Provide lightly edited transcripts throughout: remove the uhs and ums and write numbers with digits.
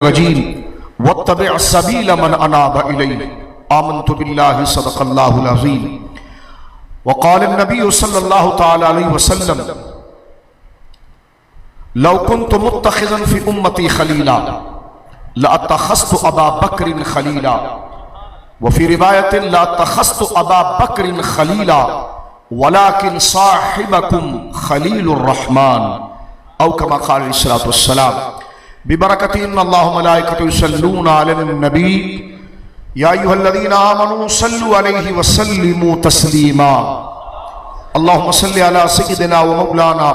रजीम वत्तबि' सबील मन अनाब इलैहि आमनतु बिल्लाहि सदक़ल्लाहुल अज़ीम वक़ाल नबी सल्लल्लाहु तआला अलैहि वसल्लम लौ कुन्तु मुत्तख़िज़न फ़ी उम्मती ख़लीला लअत्तख़ज़्तु अबा बक्रिन ख़लीला व फ़ी रिवायतिन लअत्तख़ज़्तु अबा बक्रिन ख़लीला वलाकिन साहिबकुम ख़लीलुर रहमान औ कमा क़ाल अलैहिस्सलातु वस्सलाम बिबरकति इन्नल्लाह व मलाइकतहु युसल्लूना अलन नबी या अय्युहल्लज़ीना आमनू सल्लु अलैहि व सल्लिमू तस्लीमा अल्लाहुम्मा सल्लि अला सय्यिदिना व मौलाना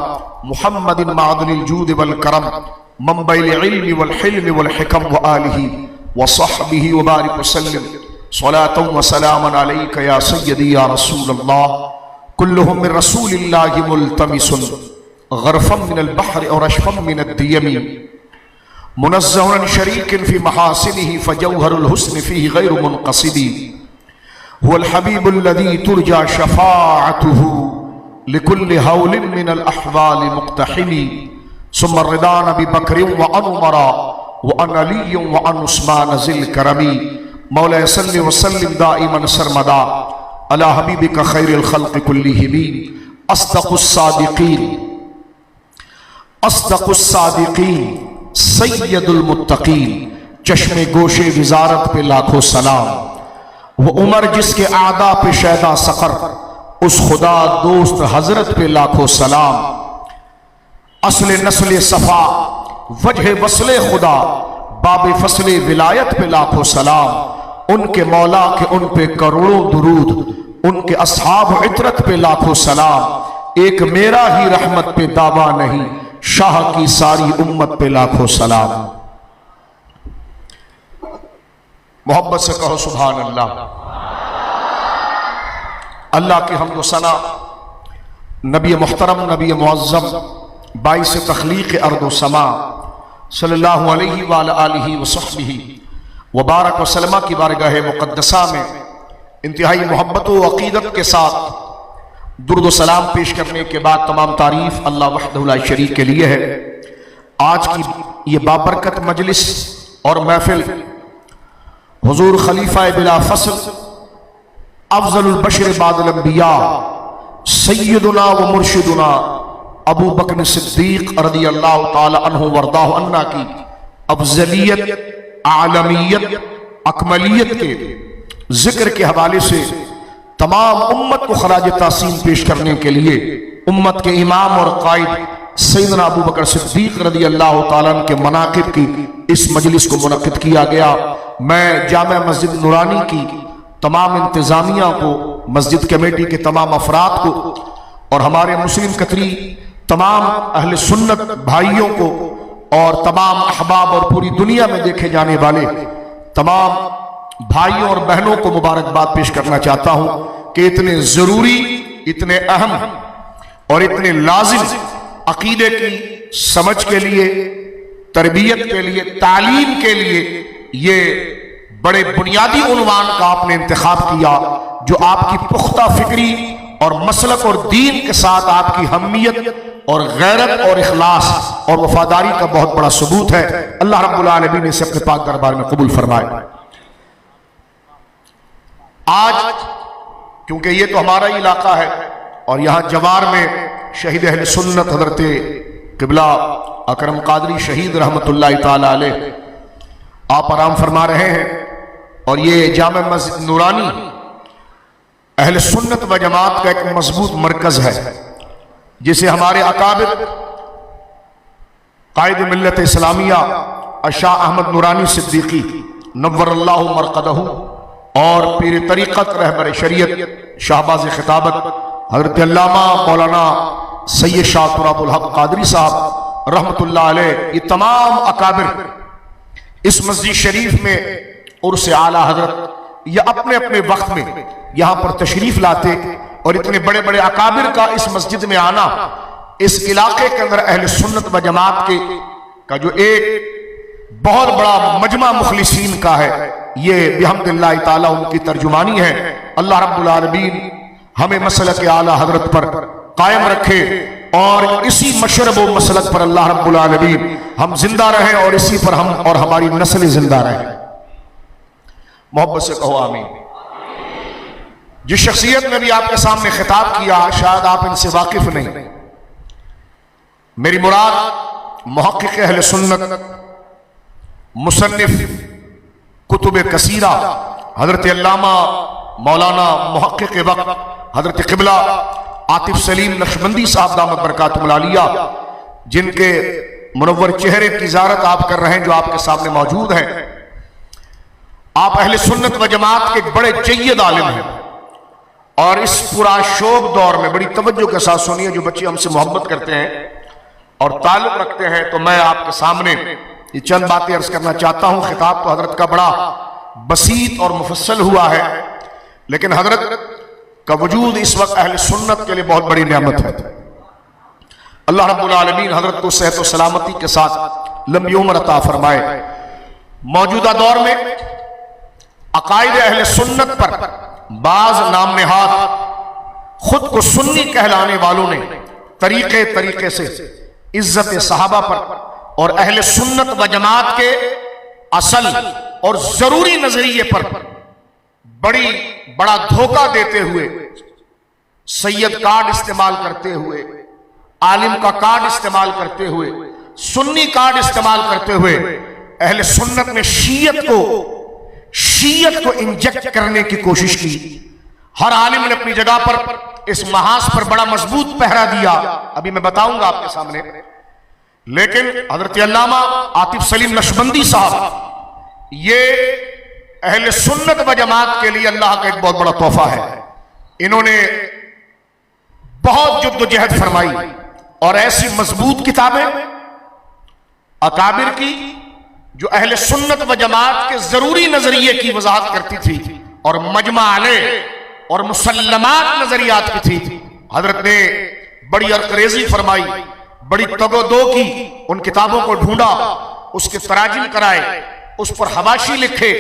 मुहम्मदिन मअदनिल जूद वल करम मंबइल इल्म वल हिल्म वल हिकम व आलिहि व सहबिहि व बारिक व सल्लिम सलातन व सलामन अलैका या सय्यदी या रसूलल्लाह कुल्लुहुम मिन रसूलिल्लाहि मुल्तमिसुन गरफम मिनल बहर और अशफम मिनद दियमी मुनज़्ज़हुन शरीकिन फ़ी महासिनिही फ़जौहरुल हुस्न फ़ीही गैरु मुनक़सिदी हुवल हबीबुल्लज़ी तुरजा शफ़ाअतुहु लिकुल्लि हौलिन मिनल अहवालि मुक़्तहिमी सुम्मा रिदा नबी बकरिन व अन उमरा व अन अलीय्यिन व अन उस्मान ज़िल करमी मौला सल्लि व सल्लिम दाइमन सरमदा अला हबीबिका खैरिल खल्क़ि कुल्लिहिम अस्दक़ुस सादिक़ीन सैयदुल मुत्तक़ीन चश्मे गोशे विजारत पे लाखों सलाम वो उमर जिसके आदा पे शैदा सकर उस खुदा दोस्त हजरत पे लाखों सलाम असले नस्ले सफा वजह वसले खुदा बाबे फसले विलायत पे लाखों सलाम उनके मौला के उन पे करोड़ों दुरूद उनके असहाब इतरत पे लाखों सलाम एक मेरा ही रहमत पे दावा नहीं शाह की सारी उम्मत पे लाखों सलाम। मोहब्बत से कहो सुभान अल्लाह। अल्लाह की हम्द व सना नबी मुहतरम नबी मुअज़्ज़म बाइस तख्लीक़ अर्द व समा सल्लल्लाहु अलैहि व आलिहि व सहबिहि व बारक व सल्लमा की बारगाह मुक़द्दसा में इंतहाई मोहब्बत व अक़ीदत के साथ दुरूद व सलाम पेश करने के बाद तमाम तारीफ अल्लाह वहदहु ला शरीक के लिए है। आज की ये बाबरकत मजलिस और महफिल हुजूर खलीफा बिला फसल अफजलुल बशर बादल अंबिया सय्यदुना व मुर्शिदुना अबू बकर सिद्दीक रज़ियल्लाहु ताला अन्हु वरदाहु अन्ना की अफजलियत आलमियत अकमलियत के जिक्र के हवाले से तमाम उम्मत को खराज तासीम पेश करने के लिए उम्मत के इमाम और कायद सैयदना अबू बकर सिद्दीक रज़ियल्लाहु ताला अन्हु के मनाक़िब की इस मजलिस को मुनक़्क़िद किया गया। मैं जामा मस्जिद नूरानी की तमाम इंतज़ामिया को, मस्जिद कमेटी के तमाम अफराद को और हमारे मुस्लिम कतरी तमाम अहले सुन्नत भाइयों को और तमाम अहबाब और पूरी दुनिया में देखे जाने वाले तमाम भाइयों और बहनों को मुबारकबाद पेश करना चाहता हूं कि इतने जरूरी, इतने अहम और इतने लाजिम अकीदे की समझ के लिए, तरबियत के लिए, तालीम के लिए ये बड़े बुनियादी उन्वान का आपने इंतखाब किया जो आपकी पुख्ता फिक्री और मसलक और दीन के साथ आपकी हम्मियत और गैरत और इखलास और वफादारी का बहुत बड़ा सबूत है। अल्लाह रब्बुल आलमीन इसे अपने पाक दरबार में कबूल फरमाए। आज क्योंकि ये तो हमारा ही इलाका है और यहाँ जवार में शहीद अहले सुन्नत हज़रत क़िबला अकरम क़ादरी शहीद रहमतुल्लाहि ताला अलैह आप आराम फरमा रहे हैं और ये जामा मस्जिद नूरानी अहले सुन्नत व जमात का एक मजबूत मरकज है जिसे हमारे अकाबिर कायद मिल्लत इस्लामिया शाह अहमद नूरानी सिद्दीकी नव्वरल्लाहु मरक़दहु और पीर तरीक़त रहबर शरीयत शाहबाज़ खिताबत हज़रत अल्लामा मौलाना सैयद शाह तुराबुल हक़ क़ादरी साहब रहमतुल्लाह अलैह ये तमाम अकाबिर इस मस्जिद शरीफ में उर्स आला हज़रत या अपने अपने वक्त में यहाँ पर तशरीफ लाते और इतने बड़े बड़े अकाबिर का इस मस्जिद में आना इस इलाके के अंदर अहले सुन्नत व जमात के का जो एक बहुत बड़ा मजमा मुखलिसीन का है ये बिहम्दिल्लाहि ताला उनकी तर्जुमानी है। अल्लाह रब्बुल आलमीन हमें मसलक आला हजरत पर कायम रखे और इसी मशरब व मसलक पर अल्लाह रब्बुल आलमीन हम जिंदा रहें और इसी पर हम और हमारी नस्लें जिंदा रहें। मोहब्बत से कहो आमीन। जिस शख्सियत ने भी आपके सामने खिताब किया, शायद आप इनसे वाकिफ नहीं। मेरी मुराद मुहक्किक अहले सुन्नत, मुसन्निफ कुतुब कसीरा हजरत अल्लामा मौलाना मुहक्किक वक्त हजरत क़िबला आतिफ सलीम नक्शबंदी साहब दामत बरकातुहुल आलिया, जिनके मुनव्वर चेहरे की ज़ियारत आप कर रहे हैं, जो आपके सामने मौजूद हैं। आप अहले सुन्नत व जमात के एक बड़े जय्यद आलिम हैं और इस पूरा शोक दौर में बड़ी तवज्जो के साथ सुनिए। जो बच्चे हमसे मोहब्बत करते हैं और ताल्लुक रखते हैं, तो मैं आपके सामने ये चंद बातें अर्ज करना चाहता हूं। खिताब तो हजरत का बड़ा बसीत और मुफस्सल हुआ है, लेकिन हजरत का वजूद इस वक्त अहले सुन्नत के लिए बहुत बड़ी नेमत है। अल्लाह रब्बुल आलमीन हजरत को सेहत और सलामती के साथ लंबी उम्र अता फरमाए। मौजूदा दौर में अकायद अहले सुन्नत पर बाज नाम नेहाद खुद को सुन्नी कहलाने वालों ने तरीके से इज्जत सहाबा पर और अहले सुन्नत व जमात के असल और जरूरी नजरिए पर बड़ा धोखा देते हुए, सैयद कार्ड इस्तेमाल करते हुए, आलिम का कार्ड इस्तेमाल करते हुए, सुन्नी कार्ड इस्तेमाल करते हुए अहले सुन्नत ने शीयत को इंजेक्ट करने की कोशिश की। हर आलिम ने अपनी जगह पर इस महाज पर बड़ा मजबूत पहरा दिया, अभी मैं बताऊंगा आपके सामने। लेकिन हजरत अल्लामा आतिफ सलीम नक्शबंदी साहब, ये अहले सुन्नत व जमात के लिए अल्लाह का एक बहुत बड़ा तोहफा है। इन्होंने बहुत जद्दोजहद फरमाई और ऐसी मजबूत किताबें अकाबिर की जो अहले सुन्नत व जमात के जरूरी नजरिए की वजाहत करती थी और मजमा अलैह और मुसल्लमात नजरियात की थी। हजरत ने बड़ी अरकरेजी फरमाई, बड़ी तगोदो की, उन किताबों को ढूंढा, उसके तराजिम कराए, उस पर हवाशी लिखे,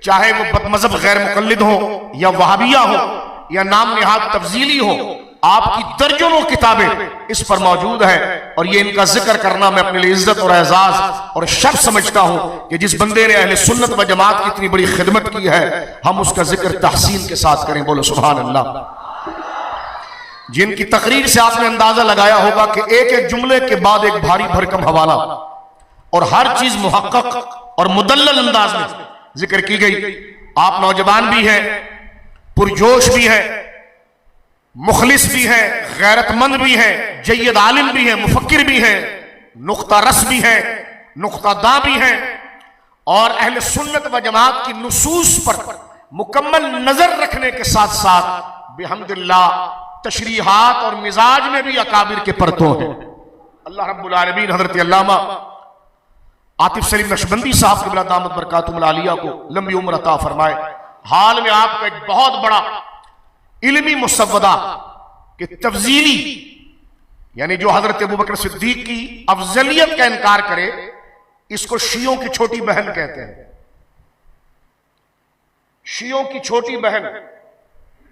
चाहे वो बदमज़हब गैर मुकल्लिद हो या वहाबिया हो या नाम निहाद तब्जीली हो। आपकी दर्जनों किताबें इस पर मौजूद है और ये इनका जिक्र करना मैं अपने लिए इज्जत और एजाज और शर्फ समझता हूं कि जिस बंदे ने अहले सुन्नत व जमात की इतनी बड़ी खिदमत की है, हम उसका जिक्र तहसीन के साथ करें। बोलो सुभान अल्लाह। जिनकी तकरीर से आपने अंदाजा लगाया होगा कि एक एक जुमले के बाद एक भारी भरकम हवाला और हर चीज मुहक्कक और मुदल्लल अंदाज में जिक्र की गई। आप नौजवान भी हैं, पुरजोश भी है, मुखलिस भी है, गैरतमंद भी है, जय्यद आलिम भी है, मुफक्किर भी है, नुक्ता रस भी है, नुक्ता दा भी है और अहले सुन्नत व जमात की नुसूस पर मुकम्मल नजर रखने के साथ साथ बिहम्दिल्लाह तशरीहात और मिजाज में भी अकाबिर के परतों हैं। अल्लाह रब्बुल आलमीन हजरत अल्लामा आतिफ सलीम नक्शबंदी साहब क़िबला दामत बरकातुहुल आलिया को लंबी उम्र अता फरमाए। हाल में आपका एक बहुत बड़ा इल्मी मुसव्वदा कि तफजीली, यानी जो हजरत अबू बकर सिद्दीक की अफजलियत का इनकार करे, इसको शियों की छोटी बहन कहते हैं। शियों की छोटी बहन,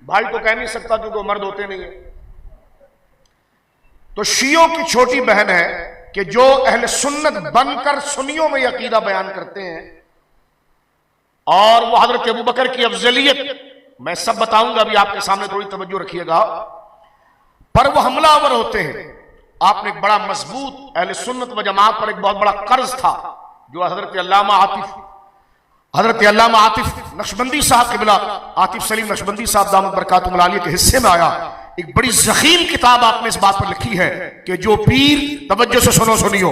भाई तो कह नहीं सकता क्योंकि वो मर्द होते नहीं है, तो शियों की छोटी बहन है कि जो अहले सुन्नत बनकर सुन्नियों में अकीदा बयान करते हैं और वो हजरत अबू बकर की अफजलियत मैं सब बताऊंगा, अभी आपके सामने थोड़ी तवज्जो रखिएगा, पर वो हमलावर होते हैं। आपने एक बड़ा मजबूत अहले सुन्नत व जमात पर एक बहुत बड़ा कर्ज था जो हजरत अल्लामा आतिफ नक्शबंदी साहब क़िबला आतिफ सलीम नक्शबंदी साहब दामत बरकातुहुल आलिया के हिस्से में आया। एक बड़ी ज़ख़ीम किताब आपने इस बात पर लिखी है कि जो पीर, तवज्जो से सुनियो,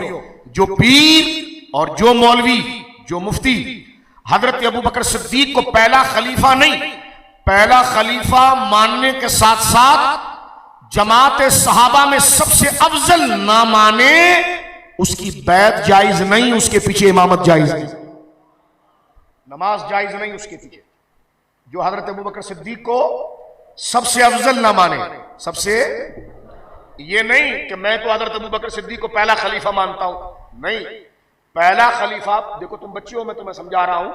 जो पीर और जो मौलवी, जो मुफ्ती हजरत अबू बकर सिद्दीक को पहला खलीफा नहीं, पहला खलीफा मानने के साथ साथ जमात सहाबा में सबसे अफजल ना माने, उसकी बैत जायज नहीं, उसके पीछे इमामत जायज नहीं, नमाज जायज नहीं उसके पीछे। जो हजरत अबू बकर सिद्दीक को सबसे अफजल ना माने, सबसे, ये नहीं कि मैं तो हजरत अबू बकर सिद्दीक को पहला खलीफा मानता हूं, नहीं, पहला खलीफा, देखो तुम बच्चे हो, मैं तुम्हें समझा रहा हूं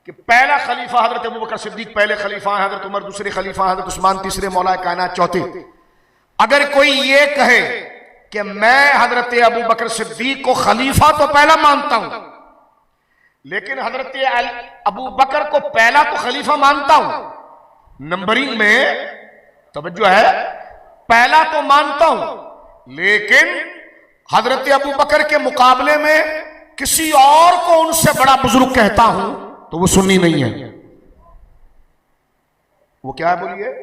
कि पहला खलीफा हजरत अबू बकर सिद्दीक पहले खलीफा है, हजरत उमर दूसरे खलीफा, हजरत उस्मान तीसरे, मौला कायनात चौथे। अगर कोई ये कहे कि मैं हजरत अबू बकर सिद्दीक को खलीफा तो पहला मानता हूं, लेकिन हजरत अबू बकर को पहला तो खलीफा मानता हूं, नंबरिंग में तवज्जो है, पहला तो मानता हूं, लेकिन हजरत अबू बकर के मुकाबले में किसी और को उनसे बड़ा बुजुर्ग कहता हूं तो वो सुन्नी नहीं है। वो क्या है बोलिए?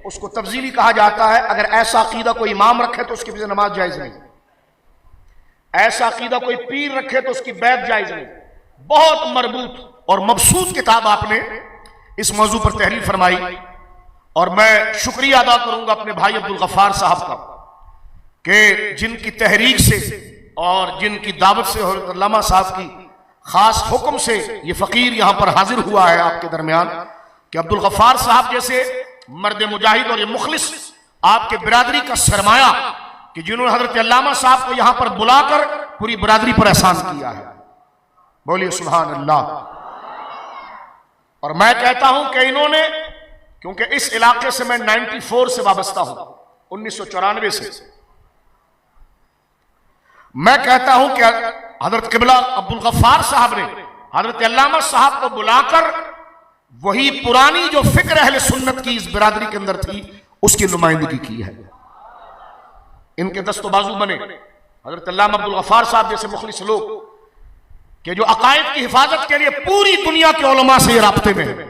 उसको तफजीली कहा जाता है। अगर ऐसा अकीदा कोई इमाम रखे तो उसकी नमाज जायज नहीं, ऐसा अकीदा कोई पीर रखे तो उसकी बैत जायज नहीं। बहुत मरबूत और मबसूत किताब आपने इस मौजू पर तहरीर फरमाई, और मैं शुक्रिया अदा करूंगा अपने भाई अब्दुल गफ्फार साहब का कि जिनकी तहरीक से और जिनकी दावत से और अल्लामा साहब की खास हुक्म से ये फकीर यहां पर हाजिर हुआ है आपके दरमियान, कि अब्दुल गफ्फार साहब जैसे मर्द मुजाहिद और ये मुखलिस आपके बिरादरी का सरमाया, कि जिन्होंने हजरत अल्लामा साहब को यहां पर बुलाकर पूरी बिरादरी पर एहसान किया है। बोलिए सुभान अल्लाह। और मैं कहता हूं कि इन्होंने, क्योंकि इस इलाके से मैं 94 से वाबस्ता हूं, 1994 से, मैं कहता हूं कि हजरत किबला अब्दुल गफ्फार साहब ने हजरत अल्लामा साहब को बुलाकर वही पुरानी जो फिक्र अहले सुन्नत की इस बिरादरी के अंदर थी उसकी नुमाइंदगी की है। इनके दस्तबाजू बने हजरत अल्लामा अब्दुल गफ्फार साहब जैसे मुखलिस लोग कि जो अकायद की हिफाजत के लिए पूरी दुनिया के उलमा से ये राब्ते में है,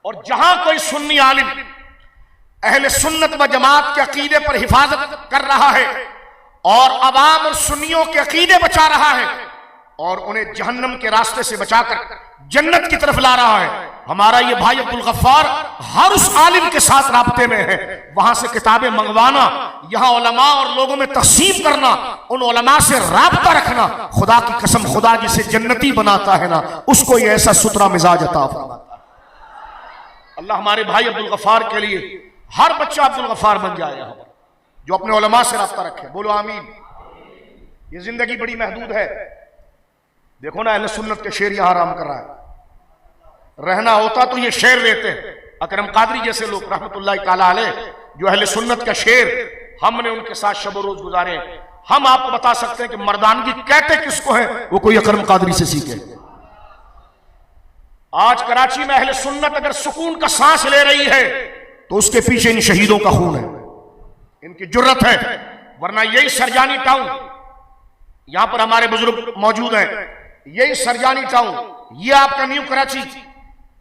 और जहां कोई सुन्नी आलिम अहले सुन्नत व जमात के अकीदे पर हिफाजत कर रहा है और अवाम और सुन्नियों के अकीदे बचा रहा है और उन्हें जहन्नम के रास्ते से बचाकर जन्नत की तरफ ला रहा है, हमारा ये भाई अब्दुल गफ्फार हर उस आलिम के साथ राब्ते में है। वहां से किताबें मंगवाना, यहां उलमा और लोगों में तकसीम करना, उन उलमा से राब्ता रखना, खुदा की कसम खुदा जिसे जन्नती बनाता है ना, उसको ये ऐसा सुथरा मिजाज अता फरमाता है। अल्लाह हमारे भाई अब्दुल गफ्फार के लिए हर बच्चा अब्दुल गफ्फार बन जाए यहां पर, जो अपने उलमा से राब्ता रखे। बोलो आमीन। ये जिंदगी बड़ी महदूद है। देखो ना, अहले सुन्नत के शेर यहां आराम कर रहा है। रहना होता तो ये शेर रहते हैं, अकरम कादरी जैसे लोग रहमतुल्लाह ताला अलैह, जो अहले सुन्नत का शेर, हमने उनके साथ शब रोज गुजारे। हम आपको बता सकते हैं कि मर्दानगी कहते किसको है, वो कोई अकरम कादरी से सीखे। आज कराची में अहले सुन्नत अगर सुकून का सांस ले रही है तो उसके पीछे इन शहीदों का खून है, इनकी जुर्रत है। वरना यही सरजानी टाउन, यहां पर हमारे बुजुर्ग मौजूद हैं, यही सरजानी टाउन, ये आपका न्यू कराची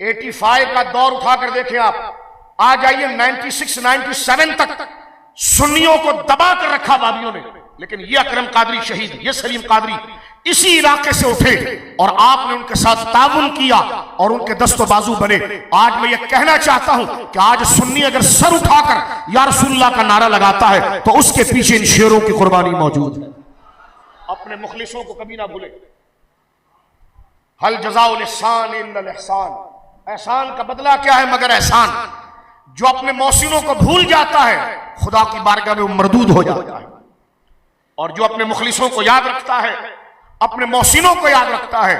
85 का दौर उठाकर देखें आप, आ जाइए 96 97 तक सुन्नियों को दबा कर रखा वादियों ने, लेकिन ये अकरम कादरी शहीद, ये सलीम कादरी इसी इलाके से उठे और आपने उनके साथ ताउन किया और उनके दस्तो बाजू बने। आज मैं ये कहना चाहता हूं कि आज सुन्नी अगर सर उठाकर या रसूलुल्लाह का नारा लगाता है तो उसके पीछे इन शेरों की कुर्बानी मौजूद है। अपने मुखलिसों को कभी ना भूले। हल जज़ाउल इहसान इल्लल इहसान, एहसान का बदला क्या है मगर एहसान। जो अपने मोहसिनों को भूल जाता है खुदा की बारगाह में वो मरदूद हो जाता है, और जो अपने मुखलिसों को याद रखता है, अपने मोहसिनों को याद रखता है।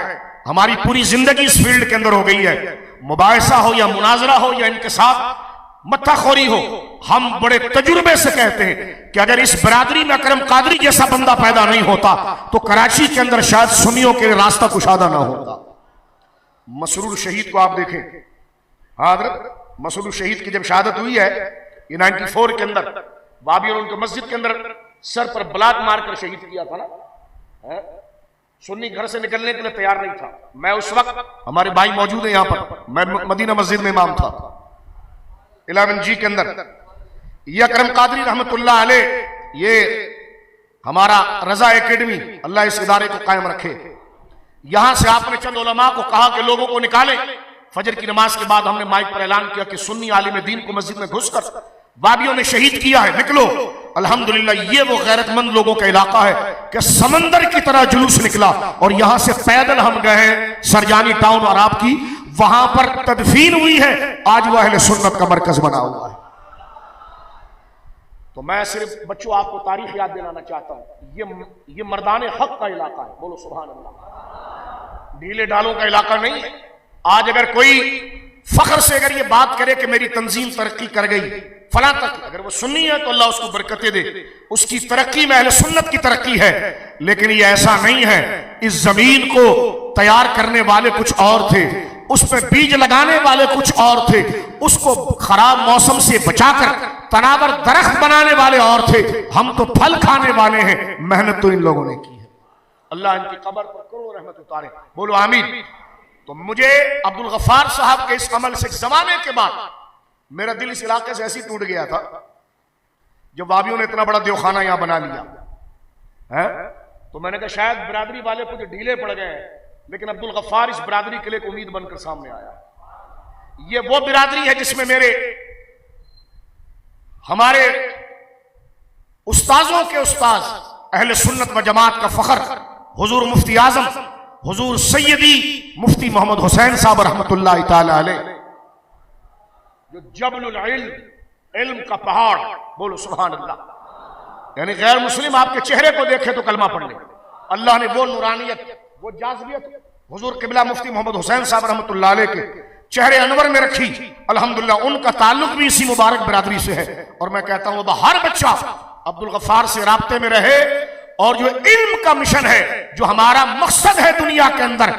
हमारी पूरी जिंदगी इस फील्ड के अंदर हो गई है, मुबाहिसा हो या मुनाजरा हो या इनके साथ मत्थाखोरी हो। हम बड़े तजुर्बे से कहते हैं कि अगर इस बरादरी में अकरम कादरी जैसा बंदा पैदा नहीं होता तो कराची के अंदर शायद सुन्नियों के रास्ता कुशादा ना होता। मसरूर शहीद को आप देखें, हजरत मसरूर शहीद की जब शहादत हुई है ये 94 के अंदर, बाबियों ने उनके मस्जिद के अंदर सर पर ब्लाक मारकर शहीद किया था ना। सुन्नी घर से निकलने के लिए तैयार नहीं था। मैं उस वक्त, हमारे भाई मौजूद है यहां पर, मैं मदीना मस्जिद में इमाम था 11G के अंदर। ये अकरम कादरी रहमतुल्लाह अलैह, ये हमारा रजा एकेडमी, अल्लाह इस इदारे को कायम रखे, यहां से आपने चंद उलमा को कहा कि लोगों को निकाले। फजर की नमाज के बाद हमने माइक पर ऐलान किया कि सुन्नी आलिम दीन को मस्जिद में घुसकर वादियों ने शहीद किया है, निकलो। अल्हम्दुलिल्लाह ये वो गैरतमंद लोगों का इलाका है कि समंदर की तरह जुलूस निकला और यहां से पैदल हम गए सरजानी टाउन और आपकी वहां पर तदफीन हुई है। आज वह अहले सुन्नत का मरकज बना हुआ है। तो मैं सिर्फ बच्चों आपको तारीख याद दिलाना चाहता हूं, ये मर्दाने हक का इलाका है। बोलो सुभान अल्लाह। ढीले ढालों का इलाका नहीं है। आज अगर कोई फख्र से अगर ये बात करे कि मेरी तंजीम तरक्की कर गई, फला तक, अगर वो सुन्नी है तो अल्लाह उसको बरकतें दे, उसकी तरक्की में अहले सुन्नत की तरक्की है। लेकिन ये ऐसा नहीं है। इस जमीन को तैयार करने वाले कुछ और थे, उसमें बीज लगाने वाले कुछ और थे, उसको खराब मौसम से बचाकर तनावर दरख्त बनाने वाले और थे। हम तो फल खाने वाले हैं। मेहनत तो इन लोगों ने की है। अल्लाह इनकी कब्र पर करोड़ों रहमत उतारे, बोलो आमीन। तो मुझे अब्दुल गफ्फार साहब के इस अमल से जमाने के बाद मेरा दिल इस इलाके से ऐसे ही टूट गया था जब वाबियों ने इतना बड़ा देवखाना यहां बना लिया है। तो मैंने कहा शायद बिरादरी वाले कुछ ढीले पड़ गए, लेकिन अब्दुल गफ्फार इस बिरादरी के लिए एक उम्मीद बनकर सामने आया। ये वो बिरादरी है जिसमें हमारे उस्ताजों के उस्ताज अहले सुन्नत व जमात का फख्र हुजूर मुफ्ती आजम हुजूर सैयदी मुफ्ती मोहम्मद हुसैन साहब रहमतुल्लाह ताला अलैह, जो जबलुल इल्म का पहाड़, बोलो सुभान अल्लाह। यानी गैर मुस्लिम आपके चेहरे को देखे तो कलमा पढ़ ले। अल्लाह ने वो नूरानियत, वो जाज़बियत हुजूर किबला मुफ्ती मोहम्मद हुसैन साहब रहमतुल्लाह अलैह के चेहरे अनवर में रखी। अल्हम्दुलिल्लाह उनका ताल्लुक भी इसी मुबारक बिरादरी से है। और मैं कहता हूं हर बच्चा अब्दुल गफ्फार से राब्ते में रहे, और जो इल्म का मिशन है, जो हमारा मकसद है दुनिया के अंदर,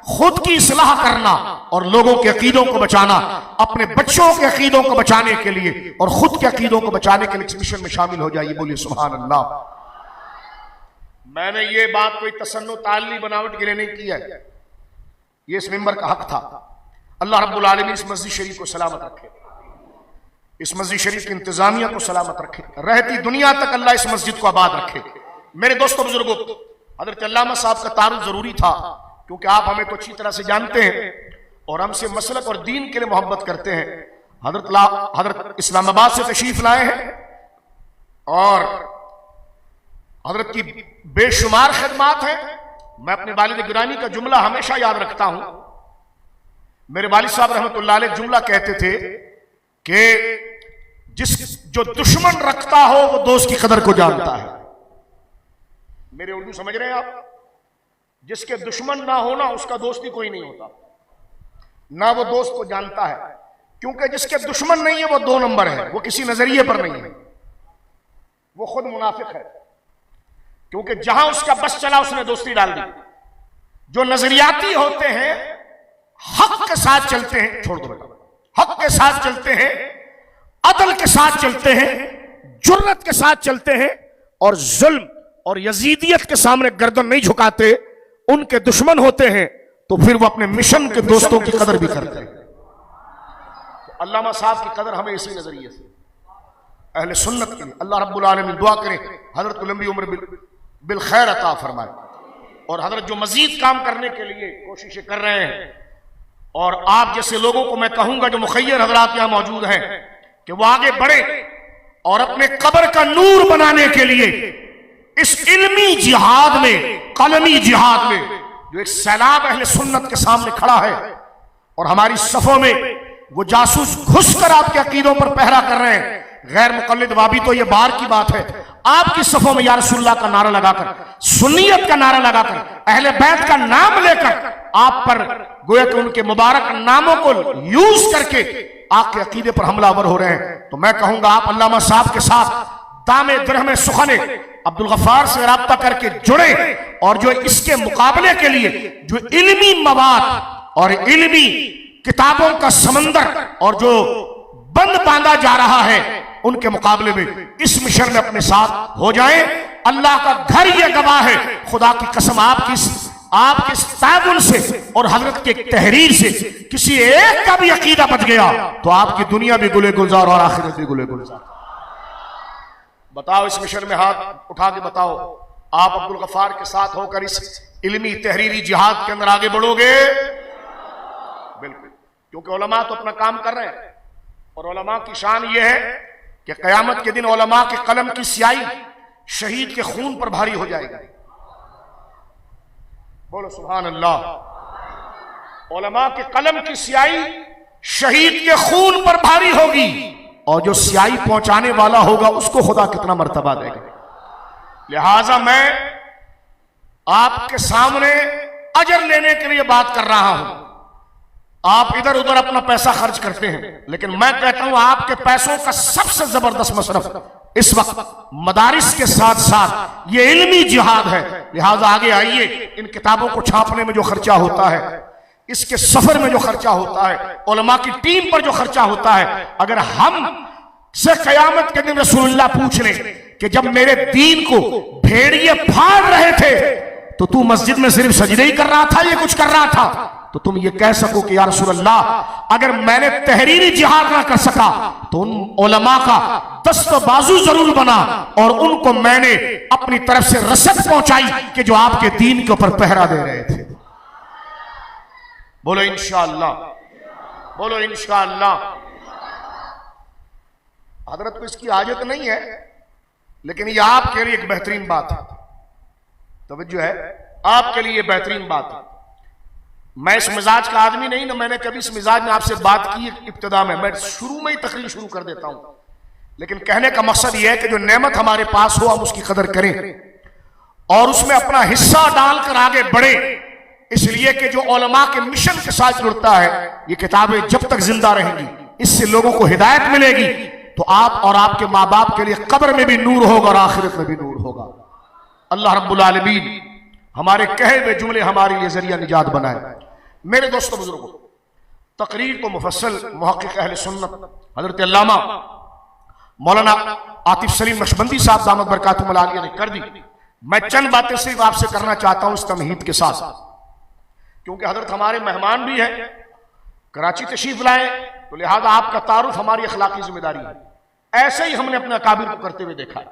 खुद की इस्लाह करना और लोगों के अकीदों को बचाना, अपने बच्चों के अकीदों को बचाने के लिए और खुद के अकीदों को बचाने के लिए इस मिशन में शामिल हो जाइए। बोलिए सुभान अल्लाह। मैंने ये बात कोई तसन्नो ताली बनावट के लिए नहीं किया है, ये इस मिंबर का हक था। अल्लाह रब्बुल आलमीन इस मस्जिद शरीफ को सलामत रखे, इस मस्जिद शरीफ की इंतजामिया को सलामत रखे, रहती दुनिया तक अल्लाह इस मस्जिद को आबाद रखे। मेरे दोस्तों बुजुर्गों, हजरत अल्लामा साहब का तारुफ जरूरी था, क्योंकि आप हमें तो अच्छी तरह से जानते हैं और हमसे मसलक और दीन के लिए मोहब्बत करते हैं। हजरत इस्लामाबाद से तशरीफ लाए हैं और हजरत की बेशुमार खिदमात हैं। मैं अपने वालिद गिरानी का जुमला हमेशा याद रखता हूं। मेरे वालिद साहब रहमतुल्लाह अलैह जुमला कहते थे कि जो दुश्मन रखता हो वो दोस्त की कदर को जानता है। मेरे उर्दू समझ रहे हैं आप? जिसके दुश्मन ना हो ना, उसका दोस्ती कोई नहीं होता, ना वो दोस्त को जानता है। क्योंकि जिसके दुश्मन नहीं है वो 2 नंबर है, वो किसी नजरिए पर नहीं है, वो खुद मुनाफिक है। क्योंकि जहां उसका बस चला उसने दोस्ती डाल दी। जो नजरियाती होते हैं हक के साथ चलते हैं, छोड़ दो बेटा, हक के साथ चलते हैं, अदल के साथ चलते हैं, जुर्रत के साथ चलते हैं और जुल्म और यजीदियत के सामने गर्दन नहीं झुकाते, उनके दुश्मन होते हैं, तो फिर वो अपने मिशन के दोस्तों की कदर भी करते हैं। तो अल्लामा साहब की कदर हमें इसी नजरिए से अहले सुन्नत के लिए अल्लाह रब्बुल आलमीन दुआ करें हजरत को लंबी उम्र बिल खैर अता फरमाए, और हजरत जो मजीद काम करने के लिए कोशिशें कर रहे हैं, और आप जैसे लोगों को मैं कहूंगा जो मुखय्यर हजरात यहां मौजूद हैं कि वो आगे बढ़े और अपने कब्र का नूर बनाने के लिए इस इल्मी जिहाद में, कलमी जिहाद में, जो एक सैलाब अहले सुन्नत के सामने खड़ा है और हमारी सफों में वो जासूस घुसकर आपके अकीदों पर पहरा कर रहे हैं। गैर मुकल्लिद वाबी तो ये बार की बात है, आपकी सफों में या रसूलुल्लाह का नारा लगाकर, सुन्नियत का नारा लगाकर, अहले बैत का नाम लेकर आप पर गोया कि उनके मुबारक नामों को यूज करके आपके अकीदे पर हमलावर हो रहे हैं। तो मैं कहूंगा आप अल्लामा साहब के साथ दामे दिरहमे सुखने अब्दुल गफ्फार से राब्ता करके जुड़े, और जो इसके मुकाबले के लिए जो इल्मी मवाद और इल्मी किताबों का समंदर और जो बंद बांधा जा रहा है, उनके मुकाबले में इस मिशन में अपने साथ हो जाएं। अल्लाह का घर यह गवाह है, खुदा की कसम आपके ताउन से और हजरत के तहरीर से किसी एक का भी अकीदा बच गया तो आपकी दुनिया भी गुले गुलजार और आखिरत भी गुले गुलजार। बताओ इस मिशन में हाथ उठा के बताओ, आप अब्दुल गफ्फार के साथ होकर इस इल्मी तहरीरी जिहाद के अंदर आगे बढ़ोगे? बिल्कुल, क्योंकि उलमा तो अपना काम कर रहे हैं, और उलमा की शान यह है कि कयामत के दिन उलमा के कलम की स्याही शहीद के खून पर भारी हो जाएगी। बोलो सुभान अल्लाह। उलमा के कलम की स्याही शहीद के खून पर भारी होगी, और जो स्याही पहुंचाने वाला होगा उसको खुदा कितना मर्तबा देगा। लिहाजा मैं आपके सामने अजर लेने के लिए बात कर रहा हूं, आप इधर उधर अपना पैसा खर्च करते हैं, लेकिन मैं कहता हूं आपके पैसों का सबसे जबरदस्त मसरफ इस वक्त मदारिस के साथ साथ ये इल्मी जिहाद है। लिहाजा आगे आइए, इन किताबों को छापने में जो खर्चा होता है, इसके सफर में जो खर्चा होता है, उलमा की टीम पर जो खर्चा होता है, अगर हम से कयामत के दिन रसूलुल्लाह पूछ ले कि जब मेरे दीन को भेड़िए फाड़ रहे थे तो तू मस्जिद में सिर्फ सजदे ही कर रहा था, ये कुछ कर रहा था, तो तुम ये कह सको कि या रसूलल्लाह अगर मैंने तहरीरी जिहाद ना कर सका तो उन उलमा का दस्त बाजू जरूर बना और उनको मैंने अपनी तरफ से रसद पहुंचाई कि जो आपके दीन के ऊपर पहरा दे रहे थे। बोलो इंशाअल्लाह, बोलो इंशाअल्लाह। हजरत को इसकी आदत नहीं है, लेकिन ये आपके लिए एक बेहतरीन बात है। तवज्जो है, आपके लिए बेहतरीन बात है। मैं इस मिजाज का आदमी नहीं ना, मैंने कभी इस मिजाज में आपसे बात की इब्तिदा में, मैं शुरू में ही तकरीर शुरू कर देता हूं। लेकिन कहने का मकसद यह है कि जो नेमत हमारे पास हो हम उसकी कदर करें और उसमें अपना हिस्सा डालकर आगे बढ़े, इसलिए कि जो उलमा के मिशन के साथ जुड़ता है, ये किताबें जब तक जिंदा रहेंगी इससे लोगों को हिदायत मिलेगी, तो आप और आपके माँ बाप के लिए कब्र में भी नूर होगा और आखिरत में भी नूर होगा। अल्लाह रब्बुल आलमीन हमारे कहे हुए जुमले हमारे लिए जरिया निजात बनाए। मेरे दोस्तों बुजुर्गों, तकरीर तो मुफस्सल मुहक्किक अहले सुन्नत हजरत अल्लामा मौलाना आतिफ सलीम नक्शबंदी साहब दामत बरकातुहुल आलिया ने कर दी। मैं चंद बातें सिर्फ आपसे करना चाहता हूं इस तमहीद के साथ, क्योंकि हजरत हमारे मेहमान भी हैं, कराची तशरीफ लाए, तो लिहाजा आपका तारुफ हमारी अखलाकी जिम्मेदारी है। ऐसे ही हमने अपने अकाबिर को करते हुए देखा है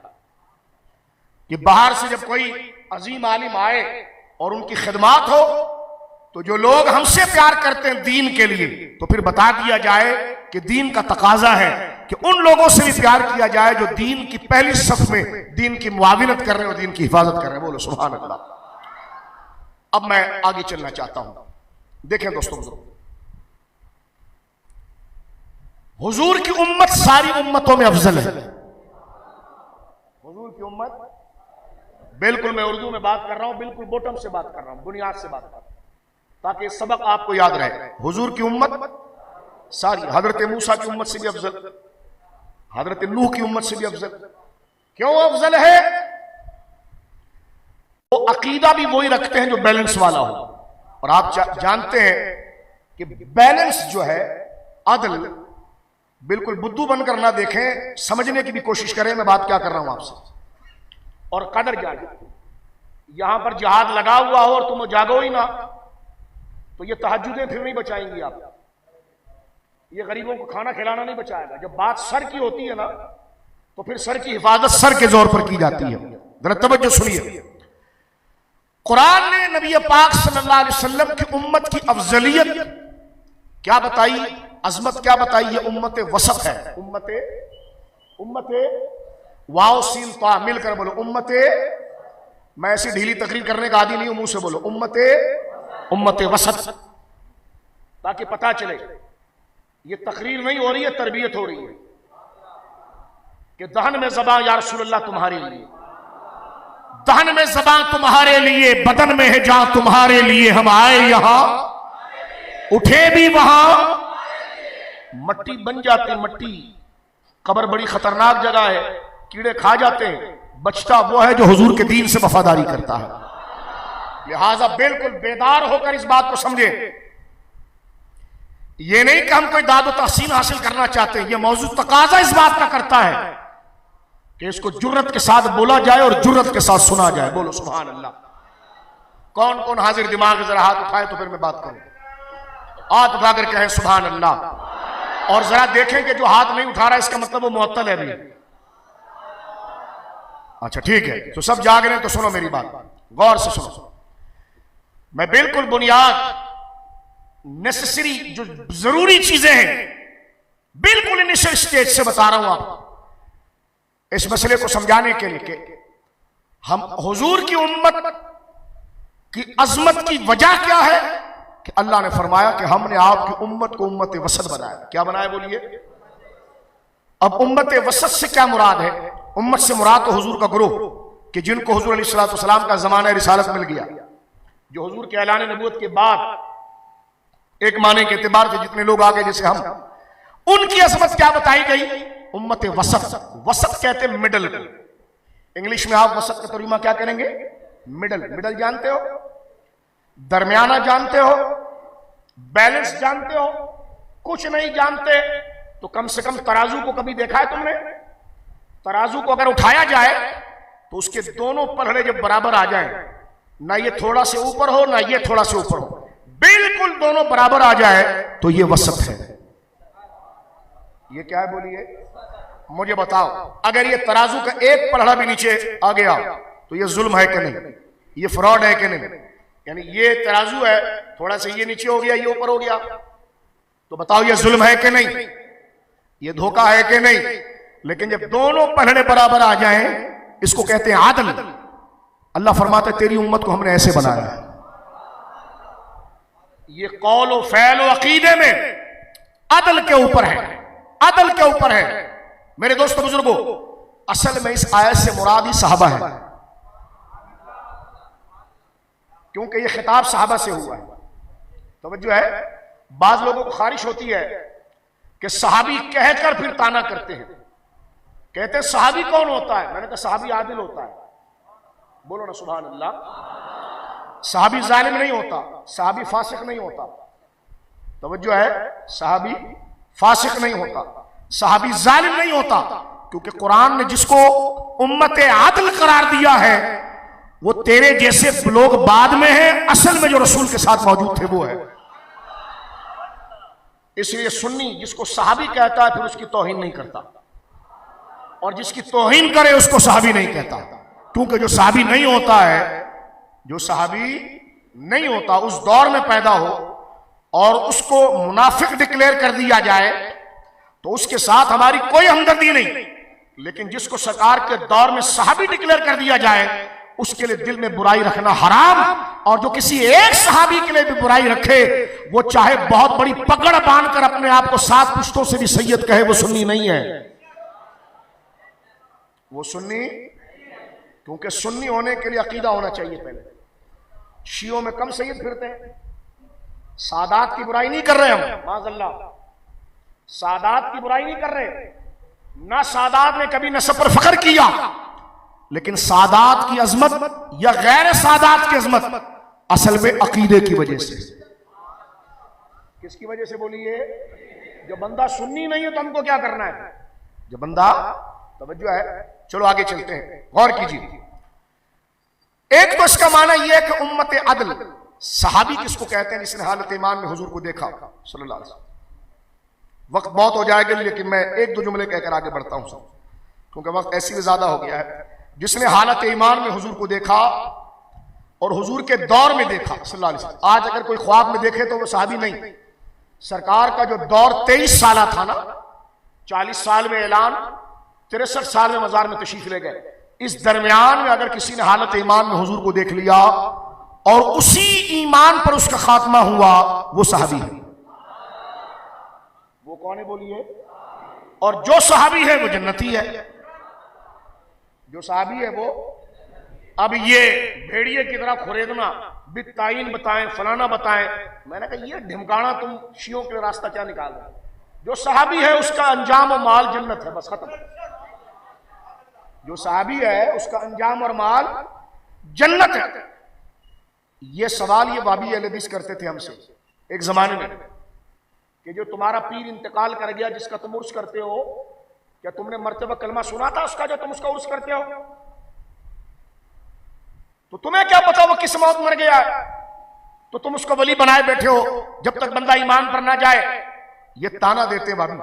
कि बाहर से जब कोई अजीम आलिम आए और उनकी खिदमात हो, तो जो लोग हमसे प्यार करते हैं दीन के लिए, तो फिर बता दिया जाए कि दीन का तकाजा है कि उन लोगों से भी प्यार किया जाए जो दीन की पहली सफ में दीन की मुआविनत कर रहे हैं और दीन की हिफाजत कर रहे हैं। बोलो सुभान अल्लाह। अब मैं आगे चलना चाहता हूं। देखें दोस्तों, हुजूर की उम्मत सारी उम्मतों में अफजल है। हुजूर की उम्मत, बिल्कुल मैं उर्दू में बात कर रहा हूं, बिल्कुल बॉटम से बात कर रहा हूं, बुनियाद से बात कर रहा हूं, ताकि सबक आपको याद रहे। हुजूर की उम्मत सारी, हजरत मूसा की उम्मत से भी अफजल, हजरत नूह की उम्मत से भी अफजल। क्यों अफजल है? वो अकीदा भी वही रखते हैं जो बैलेंस वाला हो। और आप जानते हैं कि बैलेंस जो है, अदल, बिल्कुल बुद्धू बनकर ना देखें, समझने की भी कोशिश करें मैं बात क्या कर रहा हूं आपसे, और कदर जाने। यहां पर जिहाद लगा हुआ हो और तुम जागो ही ना, तो ये तहज्जुदें फिर नहीं बचाएंगी आप, ये गरीबों को खाना खिलाना नहीं बचाएगा। जब बात सर की होती है ना, तो फिर सर की हिफाजत सर के जोर पर की जाती है। जरा तवज्जो सुनिए, कुरान ने नबी पाक सल्लल्लाहु अलैहि वसल्लम की उम्मत की अफजलियत क्या बताई, अजमत क्या बताई? ये उम्मत वसत है। उम्मत वाओ सीन ता मिलकर बोलो उम्मत। मैं ऐसी ढीली तकरीर करने का आदी नहीं हूं, मुंह से बोलो उम्मत वसत, ताकि पता चले ये तकरीर नहीं हो रही है, तरबियत हो रही है कि दहन में ज़बां या रसूलल्लाह तुम्हारे लिए, दहन में ज़बां तुम्हारे लिए, बदन में है जान तुम्हारे लिए। हम आए यहां, उठे भी वहां, मट्टी बन जाती। मट्टी, कब्र बड़ी खतरनाक जगह है, कीड़े खा जाते हैं, बचता वो है जो हुजूर के दीन से वफादारी करता है। लिहाजा बिल्कुल बेदार होकर इस बात को समझे। ये नहीं कि हम कोई दादो तहसीन हासिल करना चाहते हैं, ये मौजूद तकाजा इस बात का करता है कि इसको जुर्रत के साथ बोला जाए और जुर्रत के साथ सुना जाए। बोलो सुभान अल्लाह। कौन कौन हाजिर दिमाग जरा हाथ उठाए तो फिर मैं बात करूं। हाथ उठाकर कहें सुभान अल्लाह, और जरा देखें कि जो हाथ नहीं उठा रहा इसका मतलब वो मुअत्तल है भी। अच्छा ठीक है, तो सब जाग रहे हैं तो सुनो मेरी बात, गौर से सुनो। मैं बिल्कुल बुनियाद नेसेसरी जो जरूरी चीजें हैं बिल्कुल इनिशियल स्टेज से बता रहा हूं आपको इस मसले को समझाने के लिए कि हम हुजूर की उम्मत की अजमत की वजह क्या है कि अल्लाह ने फरमाया कि हमने आपकी उम्मत को उम्मत वसत बनाया। क्या बनाया बोलिए? अब उम्मत वसत से क्या मुराद है? उम्मत से मुराद तो हुजूर का ग्रोह कि जिनको हुजूर अलैहिस्सलाम का जमाना रिसालत मिल गया, जो हुजूर के ऐलान नबूवत के बाद एक माने के एतबार से जितने लोग आ गए जैसे हम, उनकी अजमत क्या बताई गई? उम्मत वसत। वसत कहते हैं मिडल को। इंग्लिश में आप वसत का तर्जुमा क्या करेंगे? मिडल। मिडल जानते हो? दरमियाना जानते हो? बैलेंस जानते हो? कुछ नहीं जानते तो कम से कम तराजू को कभी देखा है तुमने? तराजू को अगर उठाया जाए तो उसके दोनों पलड़े जब बराबर आ जाएं, ना ये थोड़ा से ऊपर हो ना ये थोड़ा से ऊपर हो, बिल्कुल दोनों बराबर आ जाए तो ये वसत है। ये क्या है बोलिए? मुझे बताओ, अगर ये तराजू का एक पलड़ा भी नीचे आ गया तो ये जुल्म है कि नहीं? ये फ्रॉड है कि नहीं? यानी ये तराजू है, थोड़ा सा ये नीचे हो गया ये ऊपर हो गया, तो बताओ ये जुल्म है कि नहीं? ये धोखा है कि नहीं? लेकिन जब दोनों पलड़े बराबर आ जाएं, इसको कहते हैं आदल। अल्लाह फरमाता है तेरी उम्मत को हमने ऐसे बनाया है। ये कौल और फैल और अकीदे में अदल के ऊपर है, अदल के ऊपर है। मेरे दोस्तों बुजुर्गों, असल में इस आयत से मुराद ही सहाबा है, क्योंकि ये खिताब सहाबा से हुआ है। तवज्जो है, बाज लोगों को खारिश होती है कि सहाबी कहकर फिर ताना करते हैं, कहते हैं सहाबी कौन होता है? मैंने कहा सहाबी आदिल होता है। बोलो ना सुभान अल्लाह। सहाबी जालिम नहीं होता, सहाबी फासिक नहीं होता। तवज्जो है, सहाबी फासिक नहीं होता, सहाबी जालिम नहीं होता, क्योंकि कुरान ने जिसको उम्मत आदिल करार दिया है वो तेरे जैसे लोग बाद में हैं, असल में जो रसूल के साथ मौजूद थे वो है। इसलिए सुन्नी जिसको सहाबी कहता है फिर उसकी तौहीन नहीं करता, और जिसकी तौहीन करे उसको सहाबी नहीं कहता, क्योंकि जो सहाबी नहीं होता है, जो सहाबी नहीं होता उस दौर में पैदा हो और उसको मुनाफिक डिक्लेयर कर दिया जाए तो उसके साथ हमारी कोई हमदर्दी नहीं। लेकिन जिसको सरकार के दौर में सहाबी डिक्लेयर कर दिया जाए उसके लिए दिल में बुराई रखना हराम, और जो किसी एक सहाबी के लिए भी बुराई रखे वो चाहे बहुत बड़ी पकड़ बांधकर अपने आप को 7 पुश्तों से भी सैयद कहे, वो सुन्नी नहीं है। वो सुन्नी, क्योंकि सुन्नी होने के लिए अकीदा होना चाहिए पहले। शियों में कम सैयद फिरते हैं, सादात की बुराई नहीं कर रहे हम, माज़अल्लाह, सादात की बुराई नहीं कर रहे, ना सादात ने कभी नस्ब पर फख्र किया, लेकिन सादात की अजमत या गैर सादात की अजमत असल में अकीदे की वजह से। किसकी वजह से बोलिए? जो बंदा सुन्नी नहीं है तो हमको क्या करना है? जो बंदा, तवज्जो है, चलो आगे चलते हैं, गौर कीजिए। एक तो इसका माना यह है कि उम्मत अदल, सहाबी किसको कहते हैं? जिसने हालत ईमान में हुजूर को देखा सल्लल्लाहु अलैहि वसल्लम। वक्त बहुत हो जाएगा लेकिन मैं एक दो जुमले कहकर आगे बढ़ता हूं, क्योंकि वक्त ऐसी भी ज्यादा हो गया है। जिसने हालत ईमान में हुजूर को देखा और हुजूर के दौर में देखा सल्लल्लाहु अलैहि वसल्लम, आज अगर कोई ख्वाब में देखे तो वो सहाबी नहीं। सरकार का जो दौर 23 साल था ना, 40 साल में ऐलान, 63 साल में मजार में तशरीफ ले गए, इस दरमियान में अगर किसी ने हालत ईमान में हुजूर को देख लिया और उसी ईमान पर उसका खात्मा हुआ, वो सहाबी है। वो कौन है बोलिए? और जो सहाबी है वो जन्नती है, जो सहाबी है वो। अब ये भेड़िए की तरह खुरेदना, बिताइन बताएं, फलाना बताएं, मैंने कहा ये ढिमकाना तुम शियों के रास्ता क्या निकाल रहे? जो सहाबी है उसका अंजाम और माल जन्नत है, बस खत्म। जो सहाबी है उसका अंजाम और माल जन्नत है। ये सवाल ये वाबी अहले हदीस करते थे हमसे एक जमाने में कि जो तुम्हारा पीर इंतकाल कर गया जिसका तुम उर्स करते हो, क्या तुमने मर्तबा कलमा सुना था उसका जो तुम उसका उर्स करते हो? तो तुम्हें क्या पता वो किस मौत मर गया, तो तुम उसको वली बनाए बैठे हो जब तक बंदा ईमान पर ना जाए। ये ताना देते भाभी।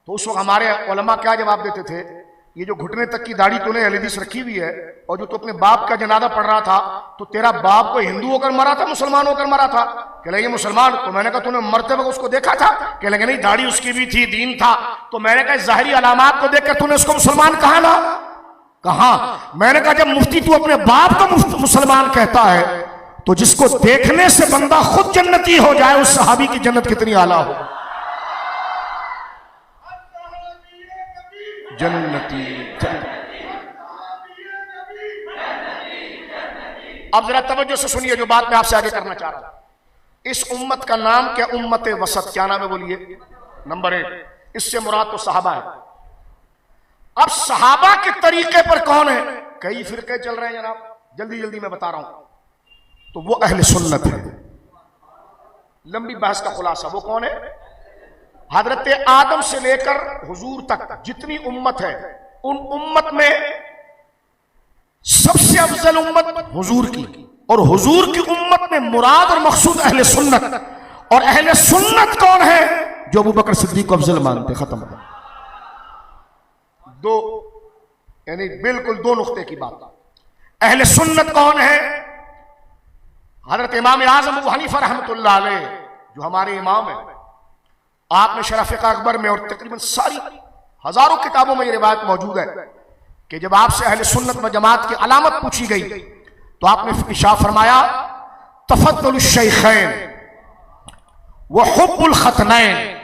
तो उस वक्त हमारे उलमा क्या जवाब देते थे? ये जो घुटने तक की दाढ़ी तूने अहले हदीस रखी हुई है और जो तू अपने बाप का जनाजा पढ़ रहा था, तो तेरा बाप को हिंदू होकर मरा था मुसलमान होकर मरा था? कह लगे मुसलमान। तो मैंने कहा तूने मरते वक्त उसको देखा था? कह लगे नहीं, दाढ़ी उसकी भी थी, दीन था। तो मैंने कहा ज़ाहिरी अलामात को देखकर तूने उसको मुसलमान कहा ना? कहा। मैंने कहा जब मुफ्ती तू अपने बाप को मुसलमान कहता है तो जिसको देखने से बंदा खुद जन्नती हो जाए, उस सहाबी की जन्नत कितनी आला हो। जन्नती, जन्नती। अब जरा तवज्जो से सुनिए जो बात मैं आपसे आगे करना चाह रहा हूं। इस उम्मत का नाम क्या? उम्मत वसत। क्या नाम है बोलिए? नंबर 1। इससे मुराद तो सहाबा है। अब सहाबा के तरीके पर कौन है? कई फिरके चल रहे हैं जनाब, जल्दी जल्दी मैं बता रहा हूं। तो वो अहले सुन्नत है। लंबी बहस का खुलासा वो कौन है? हजरत आदम से लेकर हुजूर तक जितनी उम्मत है, उन उम्मत में सबसे अफजल उम्मत हुजूर की, और हुजूर की उम्मत में मुराद और मकसूद अहले सुन्नत। और अहले सुन्नत कौन है? जो अबू बकर सिद्दीक को अफजल मानते। खत्म। दो, यानी बिल्कुल दो नुक्ते की बात। अहले सुन्नत कौन है? हजरत इमाम आजम अबू हनीफा रहमतुल्लाह अलैह, जो हमारे इमाम है। आपने शरह फिक़्ह अकबर में और तकरीबन सारी हजारों किताबों में यह रिवायत मौजूद है कि जब आपसे अहले सुन्नत व जमात की अलामत पूछी गई तो आपने इरशाद फरमाया तफद्दुल शैखैन व हुब्बुल खतनैन।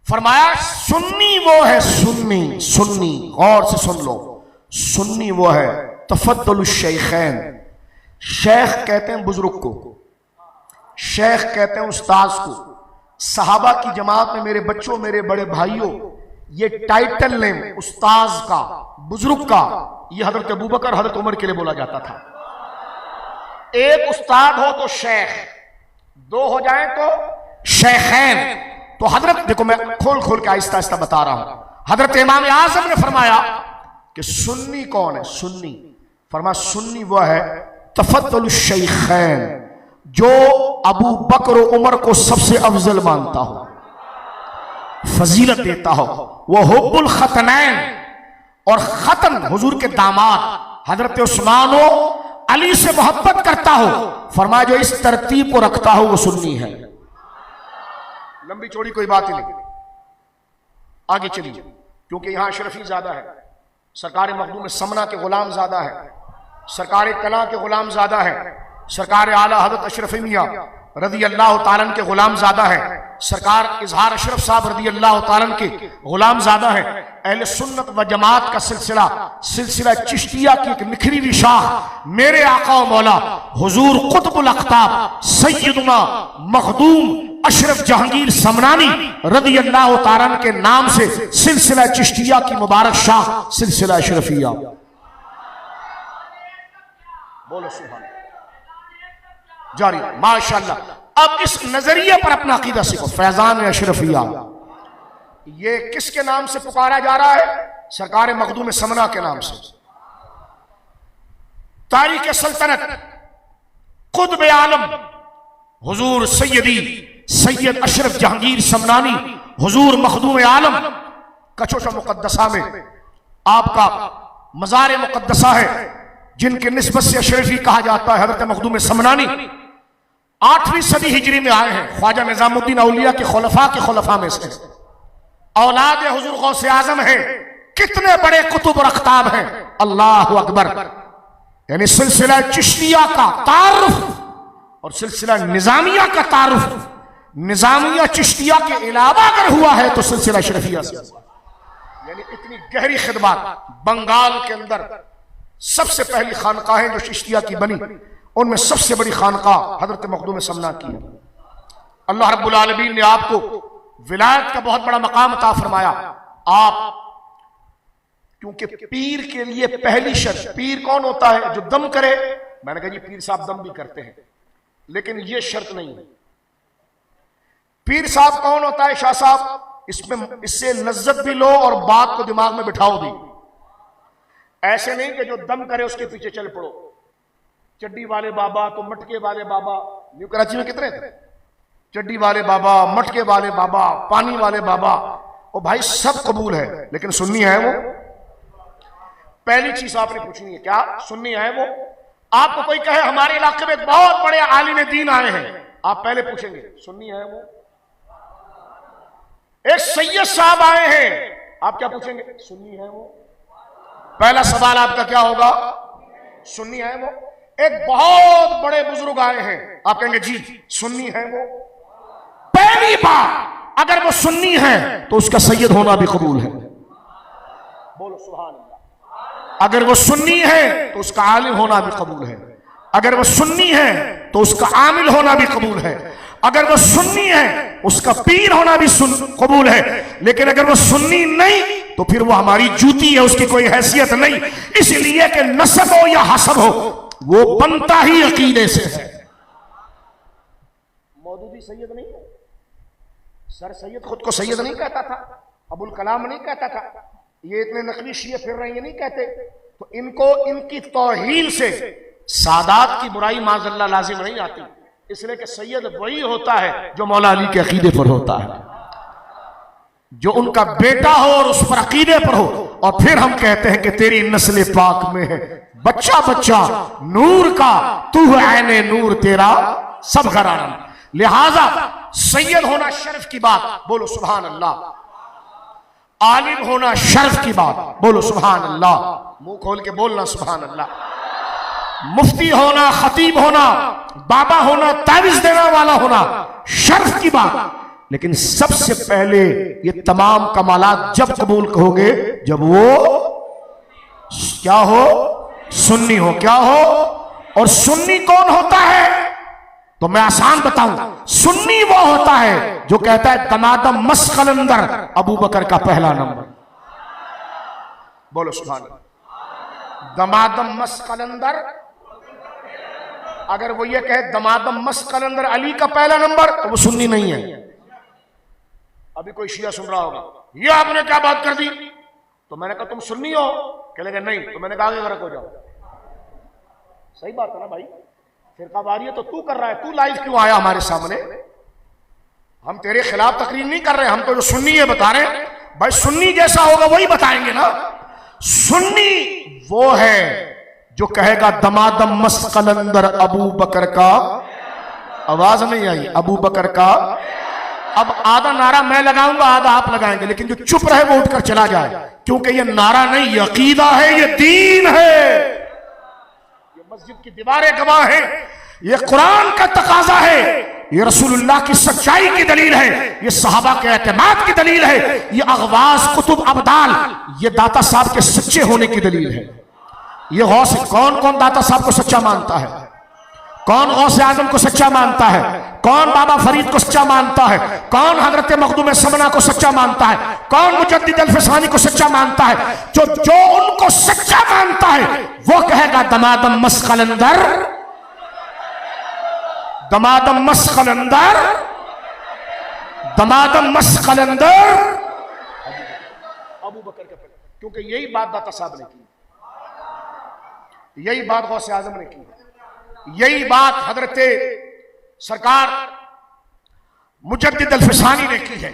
फरमाया सुन्नी वो है, सुन्नी सुन्नी, गौर से सुन लो, सुन्नी वो है तफद्दुल शैखैन। शेख कहते हैं बुजुर्ग को, शेख कहते हैं उस्ताद को। सहाबा की जमात में मेरे बच्चों, मेरे बड़े भाइयों, ये टाइटल नेम उस्ताद का, बुजुर्ग का, ये हजरत अबू बकर, हजरत उमर के लिए बोला जाता था। एक उस्ताद हो तो शेख, दो हो जाए तो शेखैन। तो हजरत, देखो मैं खोल खोल के आहिस्ता आहिस्ता बता रहा हूं। हजरत इमाम आजम ने फरमाया कि सुन्नी कौन है? सुन्नी, फरमाया सुन्नी वह है तफद्दुल शैखैन, जो अबू बकर और उमर को सबसे अफजल मानता हो, फजीलत देता हो। वह हुब्बुल खतनैन, और खतन हुजूर के दामाद हजरत उस्मान अली से मोहब्बत करता हो। फरमाया जो इस तरतीब को रखता हो वो सुन्नी है। लंबी चौड़ी कोई बात ही नहीं, आगे चलिए, क्योंकि यहां अशरफी ज्यादा है, सरकार मखदूम समना के गुलाम ज्यादा है, सरकार कला के गुलाम ज्यादा है, सरकार आला हजरत अशरफ मियां रदी अल्लाह ताला के गुलाम ज्यादा है, सरकार इजहार अशरफ साहब रदी अल्लाह ताला के गुलाम ज्यादा है। अहले सुन्नत व जमात का सिलसिला चिश्तिया की एक निखरी हुई शाख मेरे आका मौला हुजूर कुतुबुल अख्ताब सैयदुना मखदूम अशरफ जहांगीर समनानी रदी अल्लाह ताला के नाम से सिलसिला चिश्तिया की मुबारक शाख सिलसिला अशरफिया। बोलो सुभान जारी माशाअल्लाह। अब इस नजरिए पर अपना अकीदा सीखो। फैजान अशरफिया ये किसके नाम से पुकारा जा रहा है? सरकार मखदूम समना के नाम से। तारीख सल्तनत कुतुब आलम हुजूर सैयद अशरफ जहांगीर समनानी हुजूर मखदूम आलम कचोटा मुकद्दसा में आपका मज़ार मुकद्दसा है, जिनके निस्बत से अशरफी कहा जाता है। हजरत मखदूम समनानी 8वीं सदी हिजरी में आए हैं। ख्वाजा निजामुद्दीन औलिया के खुलफा में से औलाद हुजूर गौसे आजम है। कितने बड़े कुतुब और अख्ताब हैं, अल्लाह अकबर। यानी सिलसिला चिश्तिया का तारुफ और सिलसिला निजामिया का तारुफ, निजामिया चिश्तिया के अलावा अगर हुआ है तो सिलसिला अशरफिया से। यानी इतनी गहरी खिदमत। बंगाल के अंदर सबसे पहली खानकाहें जो चिश्तिया की बनी, उनमें सबसे बड़ी खानकाह हजरत मखदूम समना की है। अल्लाह रब्बुल आलमीन ने आपको विलायत का बहुत बड़ा मकाम अता फरमाया। आप क्योंकि पीर के लिए पहली शर्त, पीर कौन होता है? जो दम करे। मैंने कहा जी पीर साहब दम भी करते हैं, लेकिन यह शर्त नहीं है। पीर साहब कौन होता है? शाह साहब इससे लज्जत भी लो और बात को दिमाग में बिठाओ भी। ऐसे नहीं कि जो दम करे उसके पीछे चल पड़ो। चड्डी वाले बाबा तो मटके वाले बाबा, न्यू कराची में कितने थे? चड्डी वाले बाबा, मटके वाले बाबा, पानी वाले बाबा। ओ भाई सब कबूल है, लेकिन सुन्नी है वो? पहली चीज आपने पूछनी है, क्या सुन्नी है वो? आपको कोई कहे हमारे इलाके में एक बहुत बड़े आलिम दीन आए हैं, आप पहले पूछेंगे सुन्नी है वो? एक सैयद साहब आए हैं, आप क्या पूछेंगे? सुन्नी है वो? पहला सवाल आपका क्या होगा? सुन्नी है वो? एक बहुत बड़े बुजुर्ग आए हैं, आप कहेंगे जी सुन्नी है वो? पहली बात, अगर वो सुन्नी है तो उसका सैयद होना भी कबूल है। बोलो सुभान अल्लाह। अगर वो सुन्नी है तो उसका आलिम होना भी कबूल है। अगर वो सुन्नी है तो उसका आमिल होना भी कबूल है, अगर वो सुन्नी है उसका पीर होना भी कबूल है, लेकिन अगर वो सुन्नी नहीं तो फिर वो हमारी जूती है, उसकी कोई हैसियत नहीं। इसलिए कि नसब हो या हसब हो, वो बनता ही अकीदे से है। मौदूदी सैयद नहीं है, सर सैयद खुद को सैयद नहीं कहता था, अबुल कलाम नहीं कहता था, ये इतने नकली शिये फिर रहे हैं नहीं कहते। तो इनको इनकी तौहीन से सादात की बुराई माज़अल्लाह लाजिम नहीं आती, इसलिए कि सैयद वही होता है जो मौला अली के अकीदे पर होता है, जो उनका बेटा हो और उस पर अकीदे पर हो। और फिर हम कहते हैं कि तेरी नस्ल पाक में है बच्चा बच्चा नूर का, तू है ऐने नूर तेरा सब घराना। लिहाजा सैयद होना शर्फ की बात, बोलो सुभान अल्लाह। आलिम होना शर्फ की बात, बोलो सुभान अल्लाह। मुंह खोल के बोलना सुभान अल्लाह। मुफ्ती होना, खतीब होना, बाबा होना, तावीज देने वाला होना शर्फ की बात। लेकिन सबसे पहले ये तमाम कमालात जब कबूल कहोगे जब वो क्या हो, सुन्नी हो। क्या हो? और सुन्नी कौन होता है? तो मैं आसान बताऊं, सुन्नी वो होता है जो कहता है दमादम मस कलंदर अबू बकर का पहला नंबर। बोलो सुभान अल्लाह। दमादम मस कलंदर, अगर वो ये कहे दमादम मस कलंदर अली का पहला नंबर तो वो सुन्नी नहीं है। अभी कोई शिया सुन रहा होगा, ये आपने क्या बात कर दी? तो मैंने कहा तुम सुन्नी हो? कह लगे नहीं। तो मैंने कहा आगे गरक हो जाओ। सही बात है ना भाई, फिरका वारियत तो तू कर रहा है, तू लाइव क्यों आया हमारे सामने? हम तेरे खिलाफ तकरीर नहीं कर रहे, हम तो जो सुन्नी है बता रहे हैं। भाई सुन्नी जैसा होगा वही बताएंगे ना। सुन्नी वो है जो कहेगा दमादम मस कलंदर अबू बकर का, आवाज नहीं आई, अबू बकर का। अब आधा नारा मैं लगाऊंगा, आधा आप लगाएंगे, लेकिन जो चुप रहे वो उठकर चला जाए, क्योंकि ये नारा नहीं, ये अकीदा है, ये दीन है, ये मस्जिद की दीवारें गवाह है, ये कुरान का तकाजा है, ये रसूलुल्लाह की सच्चाई की दलील है, ये सहाबा के एतमाद की दलील है, ये अगवास कुतुब अब्दाल, ये दाता साहब के सच्चे होने की दलील है। ये गौस, कौन कौन दाता साहब को सच्चा मानता है? कौन गौसे आजम को सच्चा मानता है? कौन बाबा फरीद को सच्चा मानता है? कौन हजरत मखदूम समना को सच्चा मानता है? कौन मुजद्दिद अल-फसानी को सच्चा मानता है? जो उनको सच्चा मानता है वो कहेगा दमादम मस कलंदर, दमादम मस कलंदर, दमादम मस कलंदर अबू बकर का। क्योंकि यही बात दाता साहब ने की, यही बात गौसे आजम ने की, यही बात हजरत सरकार मुजद्दिद अल-फसानी ने की है,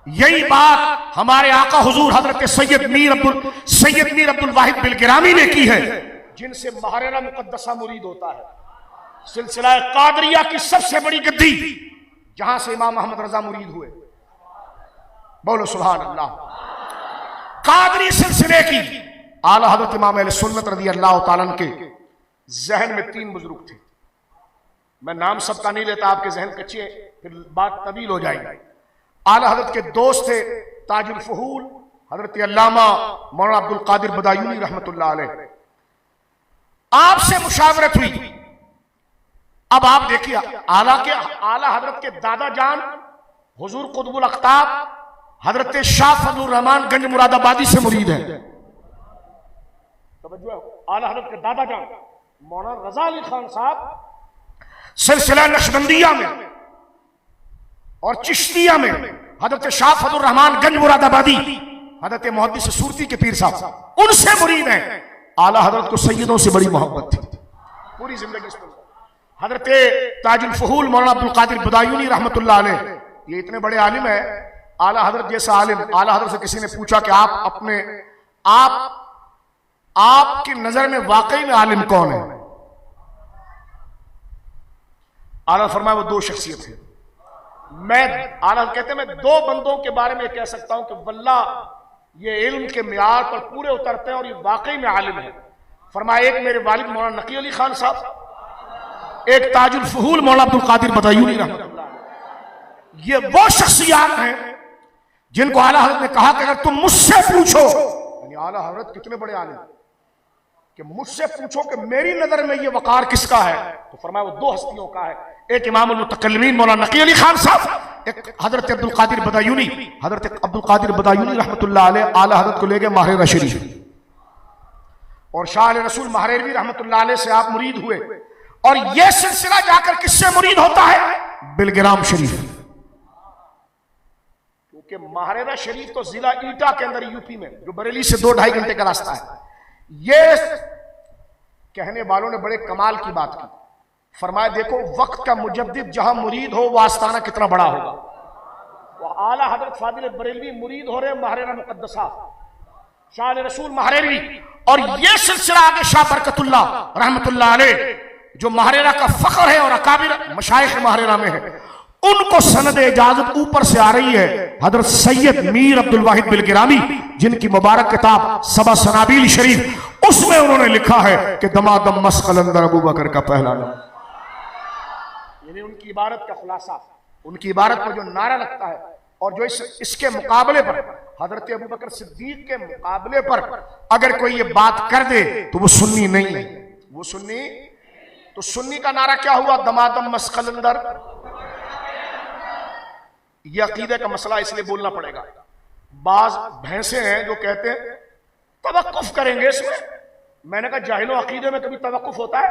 यही बात हमारे आका हुजूर हजरत सैयद मीर अब्दुल वाहिद बिलगिरामी ने की है, जिनसे महरेरा मुकद्दसा मुरीद होता है। सिलसिला कादरिया की सबसे बड़ी गद्दी, जहां से इमाम मोहम्मद रजा मुरीद हुए। बोलो सुभान अल्लाह। कादरी सिलसिले की आला हजरत इमाम अहले सुन्नत रज़ी अल्लाह तआला अन्हु के जहन में 3 बुजुर्ग थे। मैं नाम सबका नहीं लेता, आपके जहन कच्चे फिर बात तवील हो जाएगी। आला हजरत के दोस्त थे ताजुल फहूल हजरत अल्लामा मौलाना अब्दुल कादिर बदायूनी रहमतुल्लाह अलैह। आपसे मुशावरत हुई। अब आप देखिए, आला हजरत के दादा जान हुजूर कुतुबुल अख्ताब हजरत शाह फजलुर रहमान गंज मुरादाबादी से मुरीद है। आला हजरत के दादा जान मौलाना रजा अली खान साहब सिलसिला नक्शबंदिया में और चिश्तिया में हजरत शाह फजलुर रहमान गंज मुरादाबादी हजरत मुहद्दिस सूरती के पीर साहब उनसे मुरीद हैं। आला हजरत को सैयदों से बड़ी मोहब्बत थी पूरी जिंदगी। हजरत ताजुल फहूल मौलाना अब्दुल कादिर बदायूनी रहमतुल्लाह अलैह, ये इतने बड़े आलिम है। आला हजरत जैसा आलिम, आला हजरत से किसी ने पूछा कि आपकी नजर में वाकई में आलिम कौन है? आला फरमाया वो 2 शख्सियत है। आला कहते हैं मैं 2 बंदों के बारे में कह सकता हूं कि वल्लाह ये इल्म के मियार पर पूरे उतरते हैं और ये वाकई में आलिम है। फरमाया एक मेरे वालिद मौलाना नकी अली खान साहब, एक ताजुल फहूल मौलाना अब्दुल कादिर बदायूनी रहमतुल्लाह। ये वो शख्सियात हैं जिनको आला हजरत ने कहा कि अगर तुम मुझसे पूछो, यानी आला हजरत कितने बड़े आलिम, कि मुझसे पूछो कि मेरी नजर में ये वकार किसका है, तो फरमाया वो दो हस्तियों का है, एक इमामुल मुतकल्लिमीन मौलाना नकी अली खान साहब, एक हजरत अब्दुल कादिर बदायूनी। हजरत अब्दुल कादिर बदायूनी रहमतुल्लाह अलैह आला हजरत को ले गए माहिरा शरीफ, और शाह रसूल महरेरवी रहमतुल्लाह अलैह से आप मुरीद हुए। और यह सिलसिला जाकर किससे मुरीद होता है? बिलग्राम शरीफ, क्योंकि महरेरा शरीफ तो जिला ईटा के अंदर यूपी में, जो बरेली से 2-2.5 घंटे का रास्ता है। ये कहने वालों ने बड़े कमाल की बात की, फरमाया देखो वक्त का मुजद्दिद जहां मुरीद हो वह आस्थाना कितना बड़ा होगा। वह आला हजरत फादिल बरेलवी मुरीद हो रहे महरेरा मुकद्दसा शाह रसूल महरेरवी, और यह सिलसिला आगे शाह बरकतुल्लाह रहमतुल्लाह अलैह जो महरेरा का फख्र है और अकाबिर मशाइख महरेरा में है, उनको सनद इजाजत ऊपर से आ रही है हजरत सैयद मीर अब्दुल वाहिद बिलगिरामी, जिनकी मुबारक किताब सबा सनाबील शरीफ, उसमें उन्होंने लिखा है कि दमादम मस कलंदर अबू बकर का पहला नाम। यानी उनकी इबारत का खुलासा, उनकी इबारत पर जो नारा लगता है, और जो इसके मुकाबले पर हजरत अबू बकर सिद्दीक के मुकाबले पर अगर कोई ये बात कर दे तो वो सुन्नी नहीं है, वो सुन्नी। तो सुन्नी का नारा क्या हुआ? दमादम मस कलंदर। यह अकीदे का मसला इसलिए बोलना पड़ेगा। बाज भैंसे हैं जो कहते हैं तवक्कुफ करेंगे इसमें। मैंने कहा जाहिलो अकीदे में कभी तवक्कुफ होता है?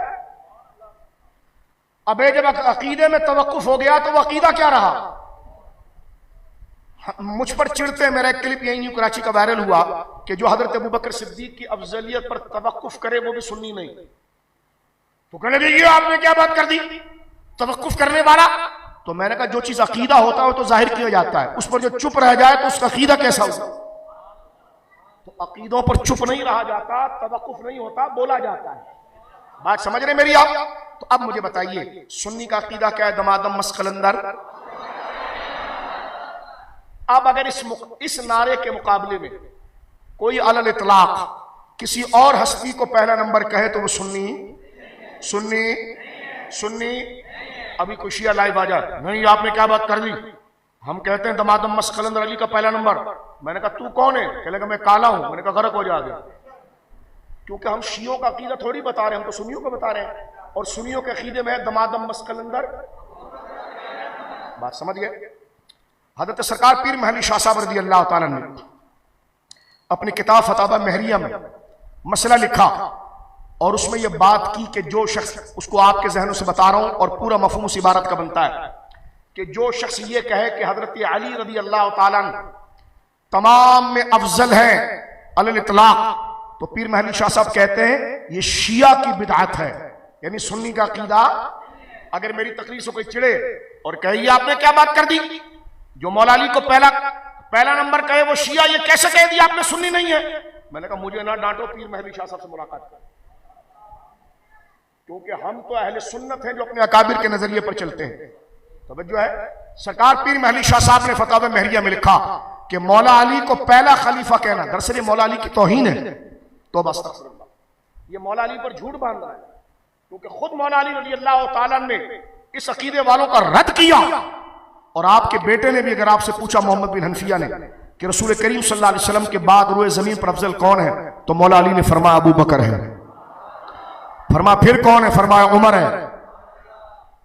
अबे जब अकीदे में तवक्कुफ हो गया तो वह अकीदा क्या रहा? मुझ पर चिढ़ते हैं। मेरा एक क्लिप यही न्यू कराची का वायरल हुआ कि जो हजरत अबू बकर सिद्दीक की अफजलियत पर तवक्कुफ करे वो भी सुन्नी नहीं। तो कहने लगे आपने क्या बात कर दी, तवक्कुफ करने वाला। तो मैंने कहा जो चीज अकीदा होता है तो जाहिर किया जाता है, उस पर जो चुप रह जाए तो उसका अकीदा कैसा होगा? तो अकीदों पर चुप नहीं रहा जाता, तवक्कुफ नहीं होता, बोला जाता है। बात समझ रहे मेरी आप? तो अब मुझे बताइए सुन्नी का अकीदा क्या है? दमादम मस कलंदर। अब अगर इस नारे के मुकाबले में कोई अलल इतलाक किसी और हस्ती को पहला नंबर कहे तो वो सुन्नी सुन्नी सुन्नी। अभी कोई शिया लाइव आ जाए, नहीं आपने क्या बात कर दी, हम कहते हैं दमादम मस कलंदर अली का पहला नंबर। मैंने कहा तू कौन है? कह लगा मैं काला हूं। मैंने कहा गरक हो जाएगा, क्योंकि हम शियों का अकीदा थोड़ी बता रहे हैं, हम तो सुन्नियों को बता रहे हैं, और सुन्नियों के अकीदे में है दमादम मस कलंदर। बात समझ गए? हजरत सरकार पीर महली शाह साहब रज़ी अल्लाह ताला ने अपनी किताब फतावा महरिया में मसला लिखा, और उसमें यह बात की कि जो शख्स, उसको आपके जहनों से बता रहा हूं और पूरा मफहूम उस इबारत का बनता है, कि जो शख्स ये कहे कि हजरत अली रज़ी अल्लाह ताला अन्हु तमाम में अफजल है अलल इतलाक, तो पीर महली शाह साहब कहते हैं ये शिया की बिदअत है। यानी सुन्नी का अकीदा, अगर मेरी तकरीर से कोई चिड़े और कहे आपने क्या बात कर दी, जो मौला अली को पहला नंबर कहे वो शिया, ये कैसे कह दिया आपने, सुन्नी नहीं है। मैंने कहा मुझे ना डांटो, पीर महली शाह साहब से मुलाकात करो, क्योंकि हम तो अहले सुन्नत हैं जो अपने अकाबिर के नजरिए पर चलते हैं। तो जो है सरकार पीर महली शाह साहब ने फतावा महरिया में लिखा कि मौला अली को पहला खलीफा कहना दरअसल मौला अली की तौहीन है। तो बस ये मौला अली पर झूठ बांध रहा है, क्योंकि खुद मौला अली रज़ी अल्लाह ताला ने इस अकीदे वालों का रद्द किया। और आपके बेटे ने भी, अगर आपसे पूछा मोहम्मद बिन हनफिया ने कि रसूल करीम सल्लल्लाहु अलैहि वसल्लम के बाद रुए जमीन पर अफजल कौन है, तो मौला अली ने फरमाया अबू बकर है। फरमा फिर कौन है? फरमाया उमर है।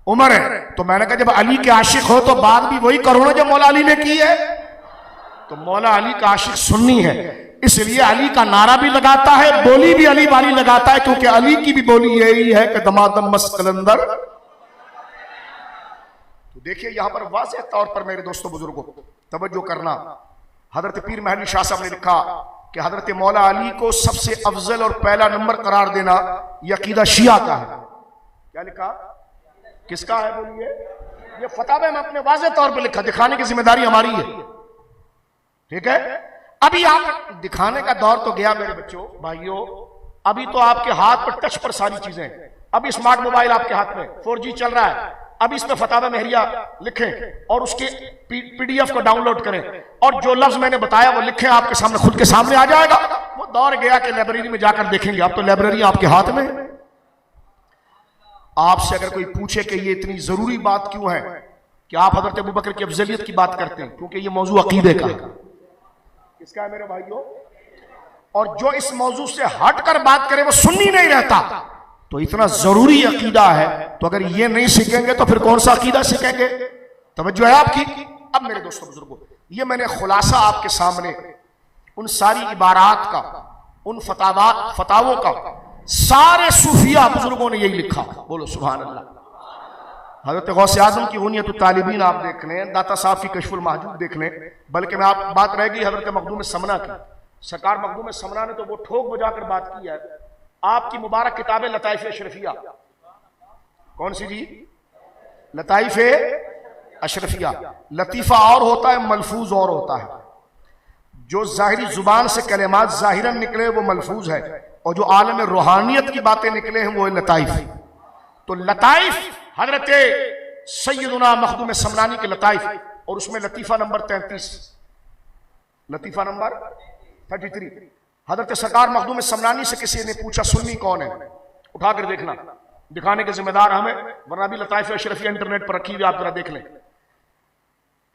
उमर है। तो मैंने कहा जब अली के आशिक हो तो बात भी वही करो ना जो मौला अली ने की है। तो मौला अली का आशिक सुन्नी है, इसलिए अली का नारा भी लगाता है, बोली भी अली वाली लगाता है, क्योंकि अली की भी बोली यही है कि दमादम मस कलंदर। तो देखिए यहां पर वाज़ेह तौर पर मेरे दोस्तों बुजुर्गों तवज्जो करना, हजरत पीर महली शाह साहब ने लिखा कि हजरत मौला अली को सबसे अफजल और पहला नंबर करार देना यह अकीदा शिया का है। क्या लिखा? किसका है बोलिए? ये फतावे में अपने वाज़ेह तौर पर लिखा, दिखाने की जिम्मेदारी हमारी है। ठीक है, अभी आप दिखाने का दौर तो गया मेरे बच्चों भाइयों। अभी तो आपके हाथ पर टच पर सारी चीजें, अभी स्मार्ट मोबाइल आपके हाथ में 4G चल रहा है। अभी इसमें फतावा महरिया लिखें और उसके PDF को डाउनलोड करें, और जो लफ्ज मैंने बताया वो लिखें, आपके सामने खुद के सामने आ जाएगा। वो दौर गया कि लाइब्रेरी में जाकर देखेंगे, अब तो लाइब्रेरी आपके हाथ में। आपसे अगर कोई पूछे कि ये इतनी जरूरी बात क्यों है कि आप हजरत अबू बकर की अफजलियत की बात करते हैं, क्योंकि ये मौजू अकीदे का है। किसका है मेरे भाइयों? और जो इस मौजू से हटकर बात करे वो सुन्नी नहीं रहता। तो इतना जरूरी अकीदा है, तो अगर ये नहीं सीखेंगे तो फिर कौन सा अकीदा सीखेंगे? तवज्जो है आपकी। अब मेरे दोस्तों बुजुर्गों, ये मैंने खुलासा आपके सामने उन सारी इबारात का, उन फतावों का, सारे सूफिया बुजुर्गों ने यही लिखा। बोलो सुभान अल्लाह। हजरत गौसे आजम की गुनियत तालिबीन आप देख लें, दाता साहब की कशफुल महजूब देख लें, बल्कि मैं आप बात रह गई हजरत मखदूम समना की। सरकार मखदूम समना ने तो वो ठोक बजाकर बात की है। आपकी मुबारक किताबें लताइफ अशरफिया, कौन सी जी? लताइफ अशरफिया। लतीफा और होता है, मलफूज और होता है। जो जाहिरी जुबान से कलेमात जाहिरन निकले वो मलफूज है, और जो आलम रूहानियत की बातें निकले हैं वो है लताइफ। तो लताइफ हजरत सैयदुना मखदूम समनानी के लताइफ, और उसमें लतीफा नंबर 33, लतीफा नंबर 33। हजरत सरकार मखदूम समनानी से किसी ने पूछा सुन्नी कौन है, उठाकर देखना, दिखाने के जिम्मेदार हमें, वरना भी लताइफ अशरफिया इंटरनेट पर रखी हुई, आप जरा देख लें।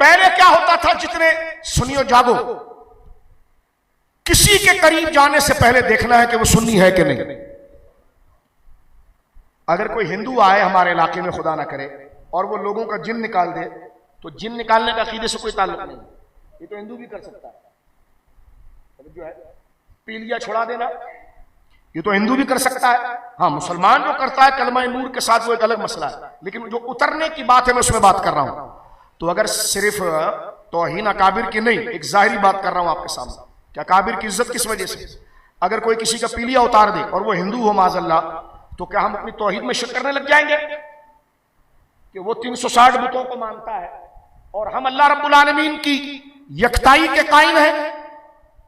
पहले क्या होता था, जितने सुनियो जागो, किसी के करीब जाने से पहले देखना है कि वो सुन्नी है कि नहीं। अगर कोई हिंदू आए हमारे इलाके में, खुदा ना करे, और वो लोगों का जिन निकाल दे, तो जिन निकालने का अकीदे से कोई ताल्लुक नहीं, ये तो हिंदू भी कर सकता है। जो है पीलिया छुड़ा देना, ये तो हिंदू भी कर सकता है। हाँ, मुसलमान जो करता है कलमा नूर के साथ, वो एक अलग मसला है, लेकिन जो उतरने की बात है मैं उसमें बात कर रहा हूं। तो अगर सिर्फ तौहीन अकाबिर की नहीं, एक जाहिरी बात कर रहा हूं आपके सामने, क्या काबिर की इज्जत किस वजह से? अगर कोई किसी का पीलिया उतार दे और वो हिंदू हो माज़अल्लाह, तो क्या हम अपनी तौहीद में शक करने लग जाएंगे कि वो 360 बुतों को मानता है और हम अल्लाह रब्बुल आलमीन की यकताई के कायम हैं?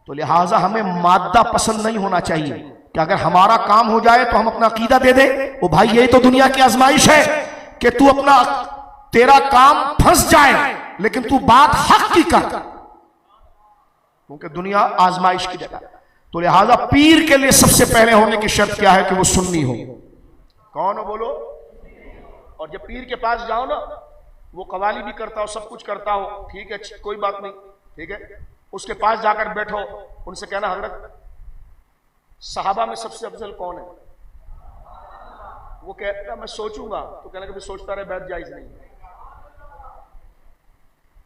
तो लिहाजा हमें मादा पसंद नहीं होना चाहिए कि अगर हमारा काम हो जाए तो हम अपना अकीदा दे दे। ओ भाई, यही तो दुनिया की आजमाइश है कि तू अपना, तेरा काम फंस जाए लेकिन तू बात हक की कर, क्योंकि दुनिया आजमाइश की जगह। तो लिहाजा पीर के लिए सबसे पहले होने की शर्त क्या है कि वो सुन्नी हो। कौन हो बोलो? और जब पीर के पास जाओ ना, वो कवाली भी करता हो, सब कुछ करता हो, ठीक है, कोई बात नहीं, ठीक है, उसके पास जाकर बैठो, उनसे कहना हजरत सहाबा में सबसे अफजल कौन है? वो कहता मैं सोचूंगा, तो कहना कि सोचता रहे, बैठ जायज नहीं।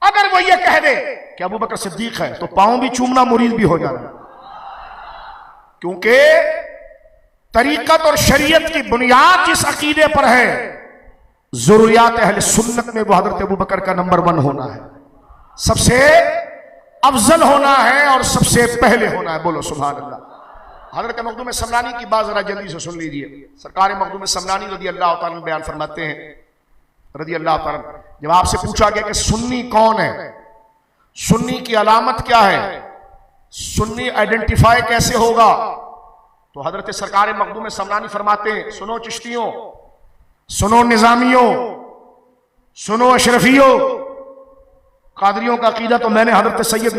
अगर वो ये कह दे कि अबू बकर सिद्दीक है, तो पांव भी चूमना, मुरीद भी हो जाना, क्योंकि तरीकत और शरीयत की बुनियाद जिस अकीदे पर है, जरूरियात अहले सुन्नत में वो हजरत अबू बकर का नंबर 1 होना है, सबसे अफजल होना है और सबसे पहले होना है। बोलो सुभान अल्लाह। हजरत मखदूम समनानी की बात जरा जल्दी से सुन लीजिए। सरकार मखदूम समनानी रदी अल्लाह तआला बयान फरमाते हैं, रदी अल्लाह तआला, जब आपसे पूछा गया कि सुन्नी कौन है, सुन्नी की अलामत क्या है, सुन्नी आइडेंटिफाई कैसे होगा, तो हजरत सरकार मखदूम समनानी फरमाते हैं, सुनो चिश्तियों, सुनो निजामियों, सुनो अशरफियों, कादरियों का अकीदा तो मैंने हजरत सैयद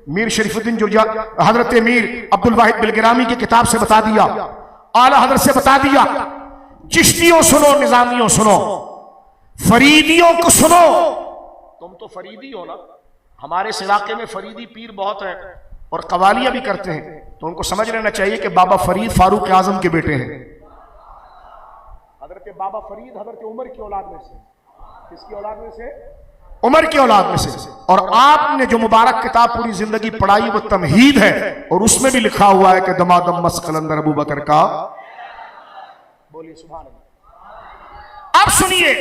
मीर शरीफुद्दीन जुर्जा, हजरत मीर अब्दुल वाहिद बिलगिरामी की किताब से बता दिया, आला हजरत से बता दिया। चिश्तियों सुनो, निजामियों सुनो, फरीदियों को सुनो। तुम तो फरीदी हो ना, हमारे इस इलाके में फरीदी पीर बहुत है और कवालियां भी करते हैं, तो उनको समझ लेना चाहिए कि बाबा फरीद फारूक आजम के बेटे हैं। हजरत बाबा फरीद हजरत उमर की औलाद में से, किसकी औलाद में से? उमर की औलाद में से। और आपने जो मुबारक किताब पूरी जिंदगी पढ़ाई वो तमहीद है, और उसमें भी लिखा हुआ है कि दमादम मस कलंदर अबू बकर का। बोलिए सुभान अल्लाह। अब सुनिए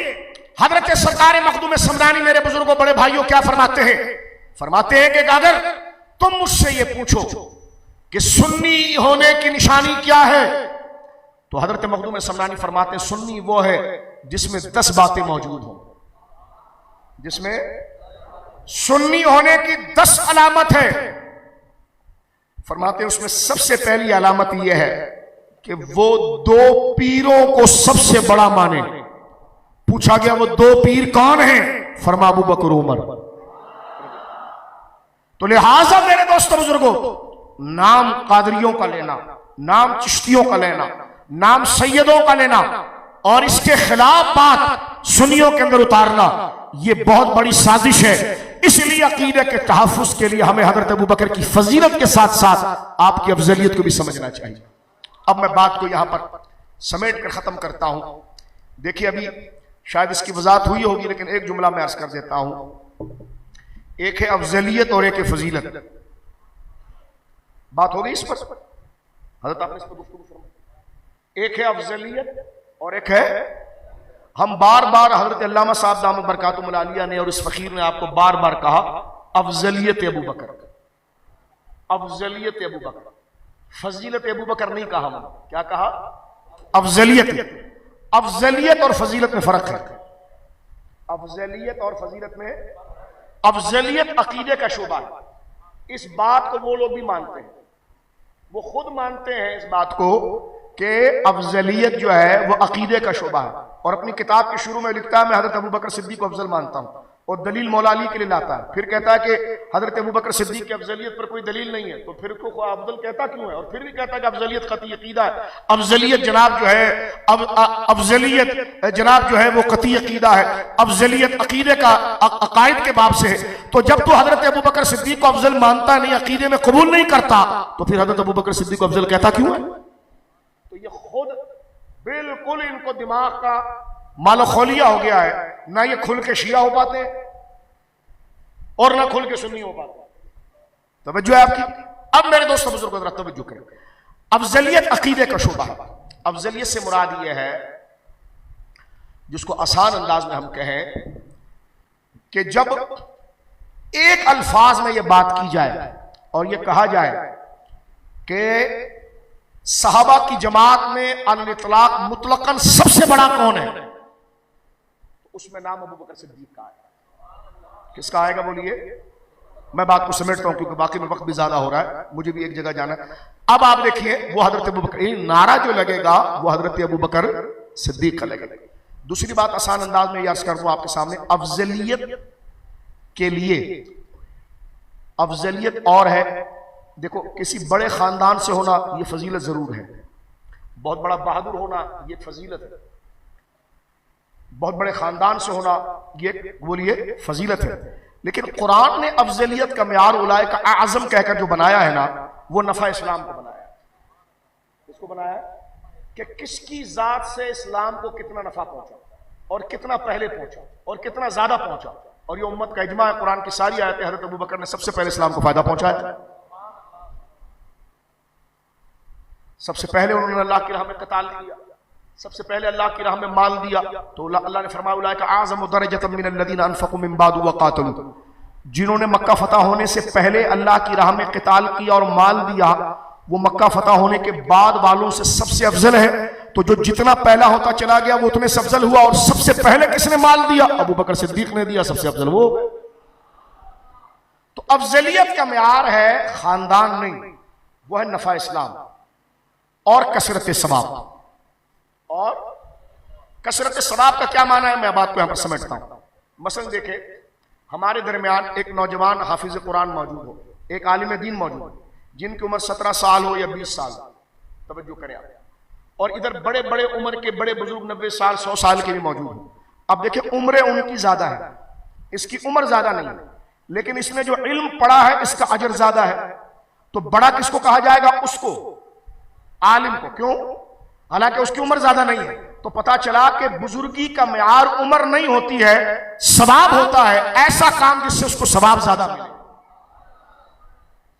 हजरत सरकार मखदूम समनानी, मेरे बुजुर्गों बड़े भाइयों, क्या फरमाते हैं? फरमाते हैं कि अगर तुम मुझसे ये पूछो कि सुन्नी होने की निशानी क्या है, तो हजरत मखदूम समनानी फरमाते हैं सुन्नी वो है जिसमें 10 बातें मौजूद हो, जिसमें सुन्नी होने की 10 अलामत है। फरमाते हैं उसमें सबसे पहली अलामत यह है कि वो 2 पीरों को सबसे बड़ा माने। पूछा गया वो 2 पीर कौन हैं? फरमा अबू बकर उमर। तो लिहाजा मेरे दोस्तों बुजुर्गों, नाम कादरियों का लेना, नाम चिश्तियों का लेना, नाम सैयदों का लेना और इसके खिलाफ बात सुन्नियों के अंदर उतारना, ये बहुत बड़ी साजिश है। इसलिए अकीदे के तहफ़्फ़ुज़ के लिए हमें हज़रत अबू बकर की फजीलत के साथ साथ आपकी अफजलियत को भी समझना चाहिए। अब मैं बात को यहां पर समेट कर खत्म करता हूं। देखिए, अभी शायद इसकी वजाहत हुई होगी, लेकिन एक जुमला मैं अर्ज कर देता हूं। एक है अफजलियत और एक है फजीलत। बात हो गई इस पर? हजरत आपने इस पर गुफ्तगू फरमाई। एक है अफजलियत और एक है, हम बार बार हजरत अल्लामा साहब दामद बरकातुहुल आलिया ने और इस फकीर ने आपको बार बार कहा अफजलियत अबू बकर, अफजलियत अबू बकर, फजीलत अबू बकर नहीं कहा। हमने क्या कहा? अफजलियत। अफजलियत और फजीलत में फर्क है। अफजलियत और फजीलत में, अफजलियत अकीदे का शोबा है। इस बात को वो लोग भी मानते हैं, वो खुद मानते हैं इस बात को कि अफजलियत जो है वो अकीदे का शोबा है। और अपनी किताब के शुरू में लिखता है मैं हजरत अबू बकर सिद्दीक को अफजल मानता हूं, और दलील मौला अली के लिए लाता है। फिर कहता है कि हजरत अबू बकर सिद्दीक की अफजलियत पर कोई दलील नहीं है, तो फिर उसको अफजल कहता क्यों है? और फिर भी कहता है कि अफजलियत कतई अकीदा है। अफजलियत जनाब जो है, अफजलियत जनाब जो है वो कतई अकीदा है। अफजलियत अकीदे का अकायद के बाब से है। तो जब तो हजरत अबू बकर सिद्दीक को अफजल मानता नहीं, अकीदे में कबूल नहीं करता, तो फिर हजरत अबू बकर सिद्दीक को अफजल कहता क्यों है? तो ये खुद बिल्कुल इनको दिमाग का मालखौलिया हो गया है। ना ये खुल के शिया हो पाते और ना खुल के सुन्नी हो पाते। तवज्जो है आपकी? अब मेरे दोस्तों बुजुर्गों जरा तवज्जो करें। अफजलियत अकीदे का शोबा है। अफजलियत से मुराद ये है, जिसको आसान अंदाज में हम कहें कि जब एक अल्फाज में यह बात की जाए और यह कहा जाए कि सहाबा की जमात में अल-इतलाक मुतलकन सबसे बड़ा कौन है, उसमें नाम अबू बकर सिद्दीक का है। किसका आएगा बोलिए? मैं बात को समेटता हूं क्योंकि बाकी में वक्त भी ज्यादा हो रहा है, मुझे भी एक जगह जाना है। अब आप देखिए, वो हजरत अबू बकर, नारा जो लगेगा वो हजरत अबू बकर सिद्दीक का लगेगा। दूसरी बात आसान अंदाज में अर्ज कर दूं आपके सामने, अफजलियत के लिए अफजलियत और है। देखो, किसी बड़े खानदान से होना यह फजीलत जरूर है, बहुत बड़ा बहादुर होना यह फजीलत है, बहुत बड़े खानदान से होना ये बोलिए फजीलत है। लेकिन कुरान ने अफजलियत का मेयार उलाए का आजम कहकर जो बनाया है ना, वो नफा इस्लाम को बनाया। किसको बनाया? कि किसकी जात से इस्लाम को कितना नफा पहुंचा और कितना पहले पहुंचा और कितना ज्यादा पहुंचा। और ये उम्मत का इजमा है, कुरान की सारी आयतें हजरत अबू बकर ने सबसे पहले इस्लाम को फायदा पहुंचाया। सबसे पहले उन्होंने अल्लाह की राह में क़ताल किया, सबसे पहले अल्लाह की राह में माल दिया। तो अल्लाह ने फरमाया उलाइका आज़मु दरजतम मिनल्लज़ीना अनफ़क़ू मिन बाद व क़ातलू, जिन्होंने मक्का फतह होने से पहले अल्लाह की राह में क़ताल किया और माल दिया, वो मक्का फतह होने के बाद वालों से सबसे अफजल है। तो जो जितना पहला होता चला गया वो उतने से अफजल हुआ। और सबसे पहले किसने माल दिया? अबू बकर सिद्दीक ने दिया, सबसे अफजल वो। तो अफजलियत का मेयार है खानदान नहीं, वो है नफा इस्लाम और कसरत सवाब। और कसरत सवाब का क्या माना है, मैं बात को यहां पर समझता हूं। मसलन देखे, हमारे दरमियान एक नौजवान हाफिज कुरान मौजूद हो, एक आलिम दीन मौजूद हो, जिनकी उम्र 17 साल हो या 20 साल, तवज्जो करें आप। और इधर बड़े बड़े उम्र के बड़े बुजुर्ग 90 साल 100 साल के भी मौजूद हो। अब देखिए, उम्र उनकी ज्यादा है, इसकी उम्र ज्यादा नहीं है, लेकिन इसने जो इल्म पढ़ा है इसका अजर ज्यादा है। तो बड़ा किसको कहा जाएगा? उसको, आलिम को। क्यों? हालांकि उसकी उम्र ज्यादा नहीं है। तो पता चला कि बुजुर्गी का मेयार उम्र नहीं होती है, सवाब होता है। ऐसा काम जिससे उसको सवाब ज्यादा मिले।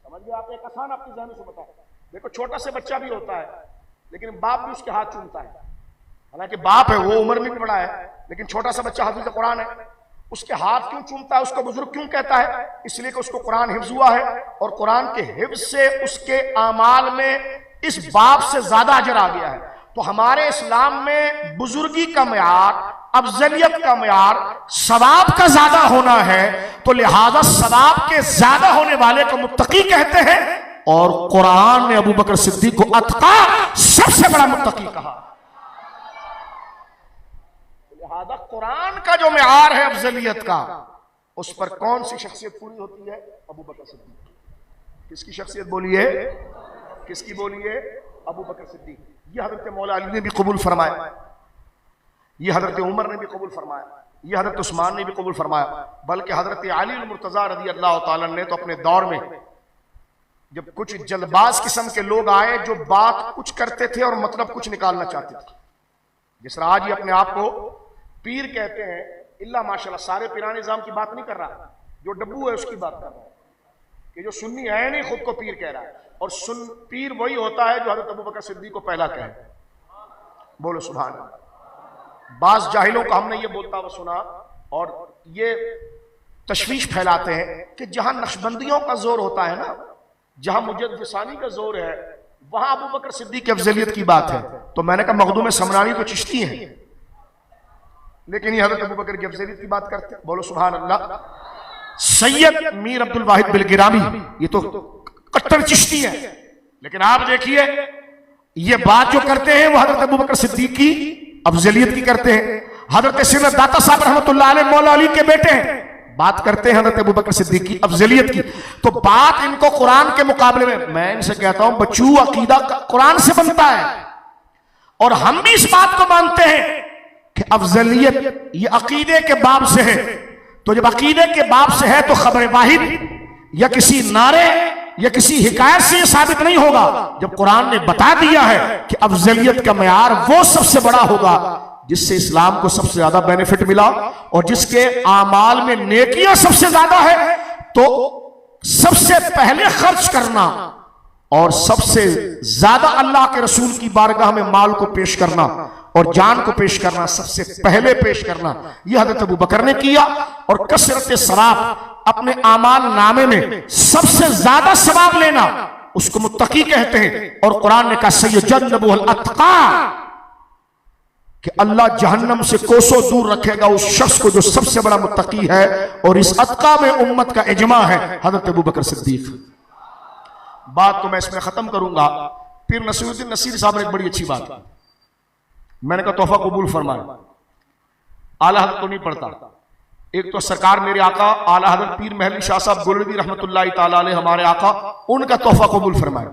समझ गए आप? एक आसान आपकी ज़हन से बताओ। देखो, छोटा से बच्चा भी होता है, लेकिन बाप भी उसके हाथ चूमता है। हालांकि बाप है, वो उम्र में भी बड़ा है, लेकिन छोटा सा बच्चा हाफिज़ कुरान है, उसके हाथ क्यों चूमता है? उसको बुजुर्ग क्यों कहता है? इसलिए कि उसको कुरान हिफ्ज हुआ है, और कुरान के हिफ्ज से उसके आमाल में इस बाप से ज्यादा अजर आ गया है। तो हमारे इस्लाम में बुजुर्गी का मेयार, अफजलियत का मेयार सवाब का ज्यादा होना है। तो लिहाजा सवाब के ज्यादा होने वाले को मुत्तकी कहते हैं, और कुरान ने अबू बकर सिद्दीक को अतका सबसे बड़ा मुत्तकी कहा। लिहाजा कुरान का जो मेयार है अफजलियत का, उस पर कौन सी शख्सियत पूरी होती है? अबू बकर सिद्दीक। किसकी शख्सियत बोलिए? किसकी बोलिए? अबू बकर सिद्दीक। ये हजरत मौला अली ने भी कबूल फरमाया, ये हजरत उमर ने भी कबूल फरमाया, ये हजरत उस्मान ने भी कबूल फरमाया, बल्कि हजरत अली मुर्तजा रज़ी अल्लाह तआला ने तो अपने दौर में जब कुछ जल्दबाज किस्म के लोग आए जो बात कुछ करते थे और मतलब कुछ निकालना चाहते थे, जिस तरह आज ये अपने आप को पीर कहते हैं, इल्ला माशाल्लाह सारे पीराने निजाम की बात नहीं कर रहा, जो डब्बू है उसकी बात कर रहा है कि जो सुन्नी है नहीं खुद को पीर कह रहा है, और सुन पीर वही होता है जो हजरत अबू बकर सिद्दीक को पहला कहे। बोलो सुभान अल्लाह। बाज जाहिलों का हमने ये बोलता हुआ सुना और ये तशवीश फैलाते हैं कि जहां नक्शबंदियों का जोर होता है ना, जहां मुजद्दिसानी का जोर है, वहां अबू बकर सिद्दीक की अफजलियत की बात है। तो मैंने कहा मखदूम समरानी तो चिश्ती हैं, लेकिन ये हजरत अबू बकर की अफजलियत की बात करते हैं। बोलो सुभान अल्लाह। सैयद मीर अब्दुल वाहिद बिलगिरामी ये तो कट्टर चिश्ती है, लेकिन आप देखिए ये बात जो करते हैं वो हजरत अबू बकर सिद्दीक की अफजलियत की करते हैं। हजरत सिरत दाता साहब रहमतुल्लाह अलैह मौला अली के बेटे हैं, बात करते हैं हजरत अबू बकर सिद्दीक की अफजलियत की। तो बात इनको कुरान के मुकाबले में, मैं इनसे कहता हूं बच्चू अकीदा कुरान से बनता है, और हम भी इस बात को मानते हैं कि अफजलियत ये अकीदे के बाब से है। तो जब अकीदे के बाब से है तो खबर वाहिद या किसी नारे या किसी हिकायत से यह साबित नहीं होगा। जब कुरान ने बता दिया है कि अफजलियत का मयार वो सबसे बड़ा होगा जिससे इस्लाम को सबसे ज्यादा बेनिफिट मिला और जिसके आमाल में नेकियां सबसे ज्यादा है, तो सबसे पहले खर्च करना और सबसे ज्यादा अल्लाह के रसूल की बारगाह में माल को पेश करना और जान को पेश करना, सबसे पहले पेश करना, यह हजरत अबू बकर ने किया। और कसरत सवाब, अपने आमाल नामे में सबसे ज्यादा सवाब लेना, उसको मुत्तकी कहते हैं। और कुरान ने कहा सय्यजन्नबुहुल अत्का, कि अल्लाह जहन्नम से कोसों दूर रखेगा उस शख्स को जो सबसे बड़ा मुत्तकी है। और इस अत्का में उम्मत का इजमा है हजरत अबू बकर सिद्दीक। बात तो मैं इसमें खत्म करूंगा। फिर नसीरुद्दीन नसीर साहब ने एक बड़ी अच्छी बात, मैंने कहा तोहफा कबूल फरमाए, आला हज़रत को नहीं पढ़ता। एक तो सरकार मेरे आका आला हज़रत पीर महली शाह साहब गोलवी रहमतुल्लाह ताला अलैह हमारे आका, उनका तोहफा कबूल फरमाए।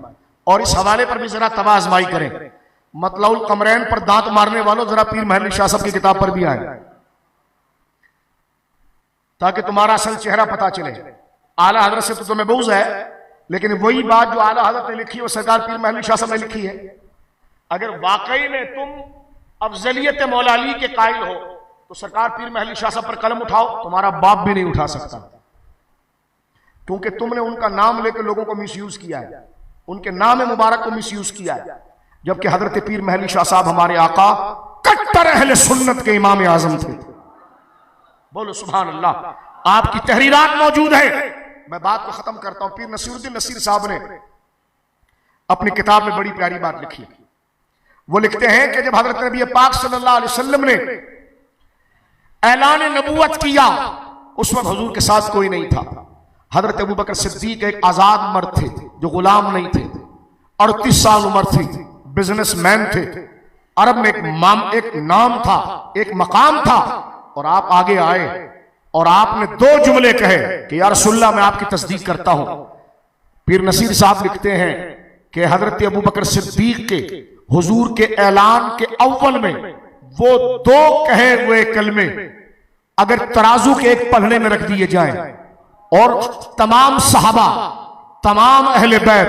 और इस हवाले पर भी जरा तवा आजमाई करें, मतलउल कमरैन पर दांत मारने वालों जरा पीर महली शाह साहब की किताब पर भी आए ताकि तुम्हारा असल चेहरा पता चले। आला हज़रत से तो तुम्हें बुग़्ज़ है, लेकिन वही बात जो आला हज़रत ने लिखी है वो सरकार पीर महली शाह साहब ने लिखी है। अगर वाकई में तुम अफजलियत मौला अली के कायल हो तो सरकार पीर महली शाह साहब पर कलम उठाओ, तुम्हारा बाप भी नहीं उठा सकता, क्योंकि तुमने उनका नाम लेकर लोगों को मिसयूज किया है, उनके नाम मुबारक को मिसयूज किया है। जबकि हजरत पीर महली शाह साहब हमारे आका कट्टर अहले सुन्नत के इमाम आजम थे। बोलो सुभान अल्लाह। आपकी तहरीरात मौजूद है। मैं बात को खत्म करता हूं। पीर नसीरुद्दीन नसीर साहब ने अपनी किताब में बड़ी प्यारी बात लिखी। वो लिखते हैं कि जब हजरत नबी पाक सल्लल्लाहु अलैहि वसल्लम ने ऐलान नबूवत किया, उस वक्त हुजूर के साथ कोई नहीं था। हजरत अबू बकर सिद्दीक एक आजाद मर्द थे जो गुलाम नहीं थे, 38 साल उम्र थी, बिजनेसमैन थे, अरब में एक नाम था, एक मकाम था। और आप आगे आए और आपने 2 जुमले कहे कि या रसूलल्लाह मैं आपकी तस्दीक करता हूं। पीर नसीर साहब लिखते हैं कि हजरत अबू बकर सिद्दीक के हुजूर के ऐलान के अव्वल में वो 2 कहे हुए कलमे अगर तराजू के एक पलड़े में रख दिए जाएं और तमाम सहाबा, तमाम अहले बैत,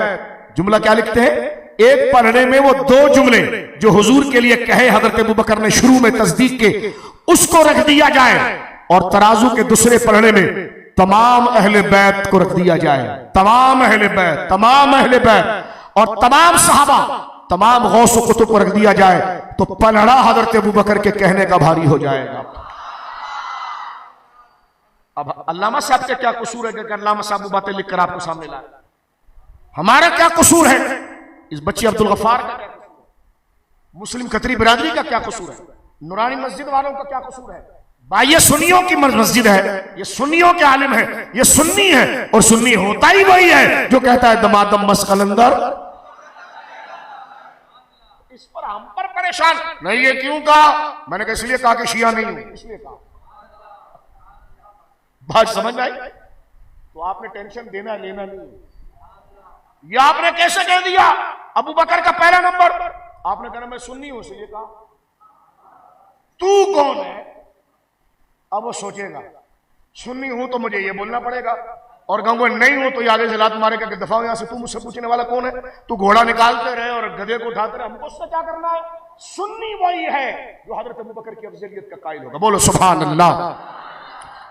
जुमला क्या लिखते हैं, एक पलड़े में वो 2 जुमले जो हुजूर के लिए कहे हजरत अबू बकर ने शुरू में तस्दीक के, उसको रख दिया जाए और तराजू के दूसरे पलड़े में तमाम अहले बैत को रख दिया जाए, तमाम अहले बैत, तमाम अहले बैत और तमाम सहाबा, तमाम गौस व कुतुब को रख दिया जाए, तो पलड़ा हजरत अबू बकर के कहने का भारी हो जाएगा। अब अल्लामा साहब का क्या कसूर है कि अल्लामा साहब वो बातें लिखकर आपको सामने लाए? हमारा क्या कसूर है? इस बच्चे अब्दुल गफ्फार का क्या कसूर है? मुस्लिम खतरी बिरादरी का क्या कसूर है? नूरानी मस्जिद वालों का क्या कसूर है? भाई ये सुन्नियों की मस्जिद है, ये सुन्नियों के आलिम है, ये सुन्नी है, और सुन्नी होता ही वही है जो कहता है दमादम मस कलंदर। इस पर हम पर परेशान नहीं। ये क्यों कहा? मैंने कहा इसलिए कहा कि शिया नहीं हूं, इसलिए कहा। बात समझ आई? तो आपने टेंशन देना लेना नहीं। ये आपने कैसे कह दिया अबू बकर का पहला नंबर? आपने कहा मैं सुन्नी हूं, इसलिए कहा। तू कौन है? अब वो सोचेगा सुन्नी हूं तो मुझे ये बोलना पड़ेगा, और कहूंगा नहीं हूं तो ये आगे से लात मारेगा कि दफा यहां से, तू मुझसे पूछने वाला कौन है? तू घोड़ा निकालते रहे और गधे को उठाते रहे, हमको उससे क्या करना है? सुन्नी वही है जो हजरत अबू बकर की अफजलियत का कायल होगा। बोलो सुभान अल्लाह,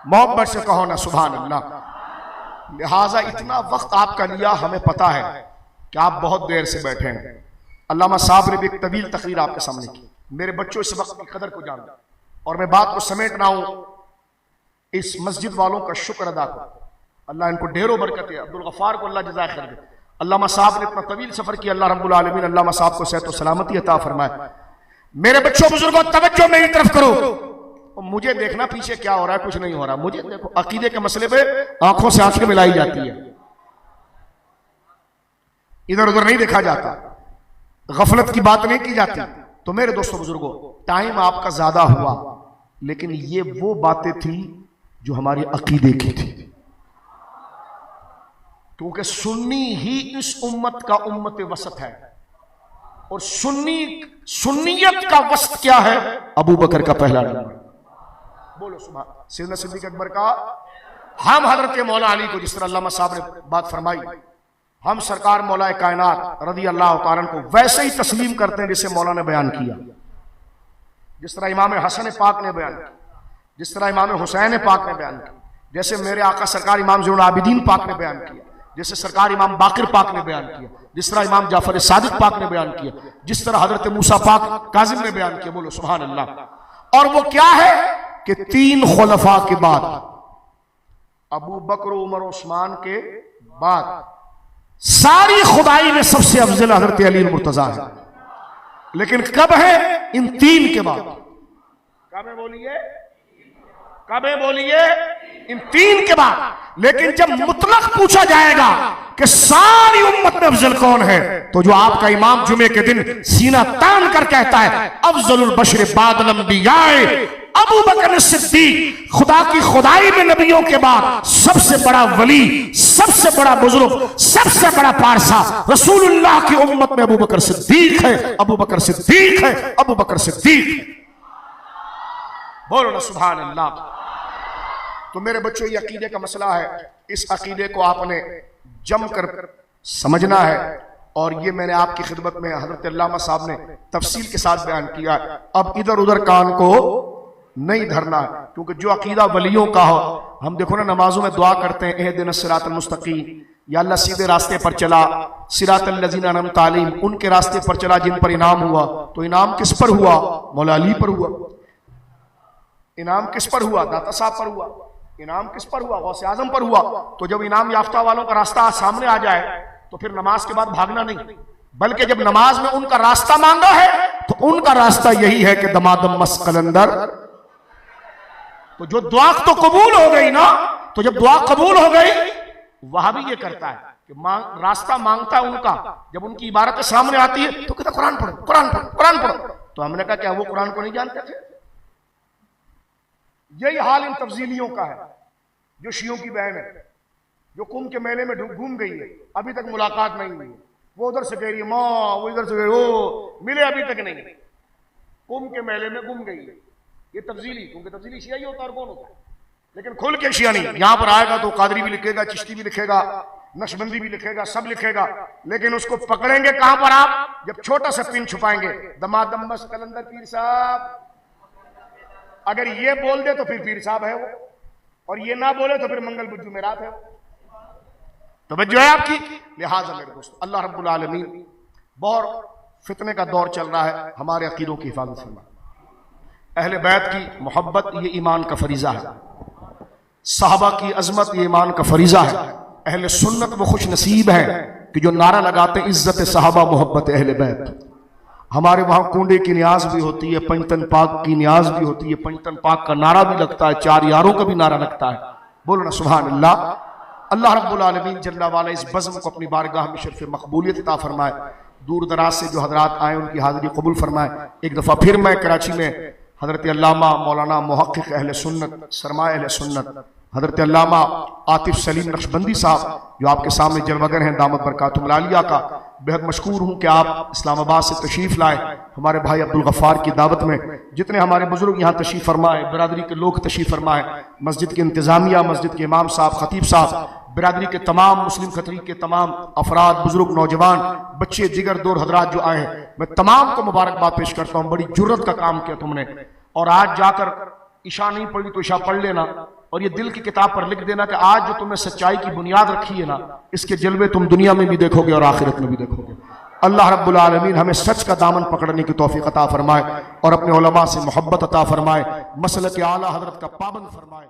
मोहब्बत से कहो ना सुभान अल्लाह। लिहाजा इतना वक्त आपका लिया, हमें पता है कि आप बहुत देर से बैठे हैं। अल्लामा साहब ने भी एक तवील तकरीर आपके सामने की। मेरे बच्चों इस वक्त की कदर को जान, और मैं बात को समेट रहा हूं, इस मस्जिद वालों का शुक्र अदा करो, अल्लाह इनको ढेरों बरकत है, अब्दुल गफ्फार को अल्लाह जज़ा खैर दे। अल्लामा साहब ने इतना तवील सफर किया, अल्लाह रब्बुल आलमीन अल्लामा साहब को सेहत और सलामती अता फरमाए। मेरे बच्चों बुजुर्गों तवज्जो मेरी तरफ करो, मुझे देखना पीछे क्या हो रहा है, कुछ नहीं हो रहा, मुझे देखो। अकीदे के मसले पे आंखों से आंखें मिलाई जाती है, इधर उधर नहीं देखा जाता, गफलत की बात नहीं की जाती। तो मेरे दोस्तों बुजुर्गों, टाइम आपका ज्यादा हुआ, लेकिन ये वो बातें थी जो हमारे अकीदे की थी, क्योंकि सुन्नी ही इस उम्मत का उम्मत वसत है। और सुन्नियत का वसत क्या है? अबू बकर का पहला नंबर। बोलो सुभान। सैयदना सिद्दीक अकबर का, हम हजरत मौला अली को, जिस तरह अल्लामा साहब ने बात फरमाई, हम सरकार मौला कायनात रज़ी अल्लाह तआला को वैसे ही तस्लीम करते हैं जैसे मौला ने बयान किया, जिस तरह इमाम हसन पाक ने बयान किया, जिस तरह इमाम हुसैन पाक ने बयान किया, जैसे मेरे आका सरकार इमाम ज़ैनुल आबिदीन पाक ने बयान किया, जैसे सरकार इमाम बाकिर पाक ने बयान किया, जिस तरह इमाम जाफर सादिक पाक ने बयान किया, जिस तरह हजरत मूसा पाक काजिम ने बयान किया। बोलो सुभान अल्लाह। और वो क्या है कि 3 खुलफा के बाद, अबू बकर, उमर, उस्मान के बाद सारी खुदाई में सबसे अफजल हजरत अली मुर्तजा है। लेकिन कब है? इन 3 के बाद। कब है बोलिए? कब है बोलिए? इन 3 के बाद। लेकिन जब मुतलक पूछा जाएगा कि सारी उम्मत में अफजल कौन है, तो जो आपका इमाम जुमे के दिन सीना तान कर कहता है अफजलुल बशर बादल अंबियाए अबू बकर सिद्दीक, खुदा की खुदाई में नबियों के बाद सबसे बड़ा वली, सबसे बड़ा बुजुर्ग, सबसे बड़ा पारसा रसूलुल्लाह की उम्मत में अबू बकर सिद्दीक है, अबू बकर सिद्दीक है, अबू बकर सिद्दीक है। बोलो ना सुभान अल्लाह। तो मेरे बच्चों, ये अकीदे का मसला है, इस अकीदे को आपने जमकर समझना है। और ये मैंने आपकी खिदमत में हजरत अल्लामा साहब ने तफसील के साथ बयान किया। अब इधर उधर कान को नहीं धरना, क्योंकि जो अकीदा वलियों का हो, हम देखो ना नमाजों में दुआ करते हैं इहदिनस सिरातल मुस्तकीम, या अल्लाह सीधे रास्ते पर चला, सिरातल लज़ीना अनअमता अलैहिम, उनके रास्ते पर चला जिन पर इनाम हुआ। तो इनाम किस पर हुआ? मौला अली पर हुआ। इनाम किस पर हुआ? दाता साहब पर हुआ। इनाम किस पर हुआ? गौसे आजम पर हुआ। तो जब इनाम याफ्ता वालों का रास्ता सामने आ जाए तो फिर नमाज के बाद भागना नहीं, बल्कि जब नमाज में उनका रास्ता मांगा है तो उनका रास्ता यही है कि दमादम मस कलंदर। तो जो दुआ तो कबूल हो गई ना, तो जब दुआ कबूल हो गई, वह भी ये करता है कि रास्ता मांगता है उनका, जब उनकी इबारत सामने आती है तो कहता कुरान पढ़ो, कुरान पढ़ो, कुरान पढ़ो। तो हमने कहा क्या वो कुरान को नहीं जानते थे? यही हाल इन तब्जीलियों का है, जो शियों की बहन है, जो कुंभ के मेले में घूम गई है, अभी तक मुलाकात नहीं हुई। वो उधर से कह रही है माँ, वो इधर से कह रही है मिले अभी तक नहीं, कुंभ के मेले में घूम गई है। ये तब्जीली, क्योंकि तब्जीली शिया ही होता है और कौन होता है? लेकिन खुल के शिया नहीं। यहां पर आएगा तो कादरी भी लिखेगा, चिश्ती भी लिखेगा, नक्शबंदी भी लिखेगा, सब लिखेगा, लेकिन उसको पकड़ेंगे कहां पर आप? जब छोटा सा पिन छुपाएंगे, दमादम मस कलंदर पीर साहब। अगर ये बोल दे तो फिर पीर साहब है वो, और ये ना बोले तो फिर मंगल बुद्धू में रात है। तवज्जो है आपकी? लिहाजा मेरे दोस्त, अल्लाह रब्बुल आलमीन, बहुत फितने का दौर चल रहा है, हमारे अकीदों की हिफाजत फरमाए। अहले बैत की मोहब्बत ये ईमान का फरीजा है, सहाबा की अजमत ये ईमान का फरीजा है। अहले सुन्नत वो खुश नसीब है कि जो नारा लगाते इज्जत सहाबा मोहब्बत अहले बैत। हमारे वहां कुंडे की न्याज भी होती है, पंचतन पाक की न्याज भी होती है, पंचतन पाक का नारा भी लगता है, 4 यारों का भी नारा लगता है। बोलो ना सुभान अल्लाह। अल्लाह रब्बुल आलमीन जल्ला वाला इस बज़्म को अपनी बारगाह में शर्फ़ मकबूलियत अता फरमाए। दूर दराज से जो हजरात आए उनकी हाज़िरी कबूल फरमाए। एक दफ़ा फिर मैं कराची में हज़रत अल्लामा मौलाना मुहक्किक़ अहले सुन्नत, सरमाए अहले सुन्नत हज़रत अल्लामा आतिफ सलीम नक्शबंदी साहब जो आपके सामने जलवगर हैं, दामत बरकातुहुल आलिया का बेहद मशकूर हूँ कि आप इस्लामाबाद से तशरीफ़ लाए हमारे भाई अब्दुल गफ़ार की दावत में। जितने हमारे बुजुर्ग यहाँ तशरीफ़ फरमाए, बिरादरी के लोग तशरीफ़ फरमाए, मस्जिद की इंतज़ामिया, मस्जिद के इमाम साहब, खतीब साहब, बिरादरी के तमाम मुस्लिम खतरी के तमाम अफराद, बुजुर्ग, नौजवान, बच्चे, जिगर दौर हजरात जो आए हैं, मैं तमाम को मुबारकबाद पेश करता हूँ। बड़ी जुर्रत का काम किया तुमने, और आज जाकर इशा नहीं पढ़ी तो इशा पढ़ लेना, और ये दिल की किताब पर लिख देना कि आज जो तुमने सच्चाई की बुनियाद रखी है ना, इसके जलवे तुम दुनिया में भी देखोगे और आखिरत में भी देखोगे। अल्लाह रब्बुल आलमीन हमें सच का दामन पकड़ने की तौफीक अता फरमाए और अपने उलमा से मोहब्बत अता फरमाए, मसलक आला हजरत का पाबंद फरमाए।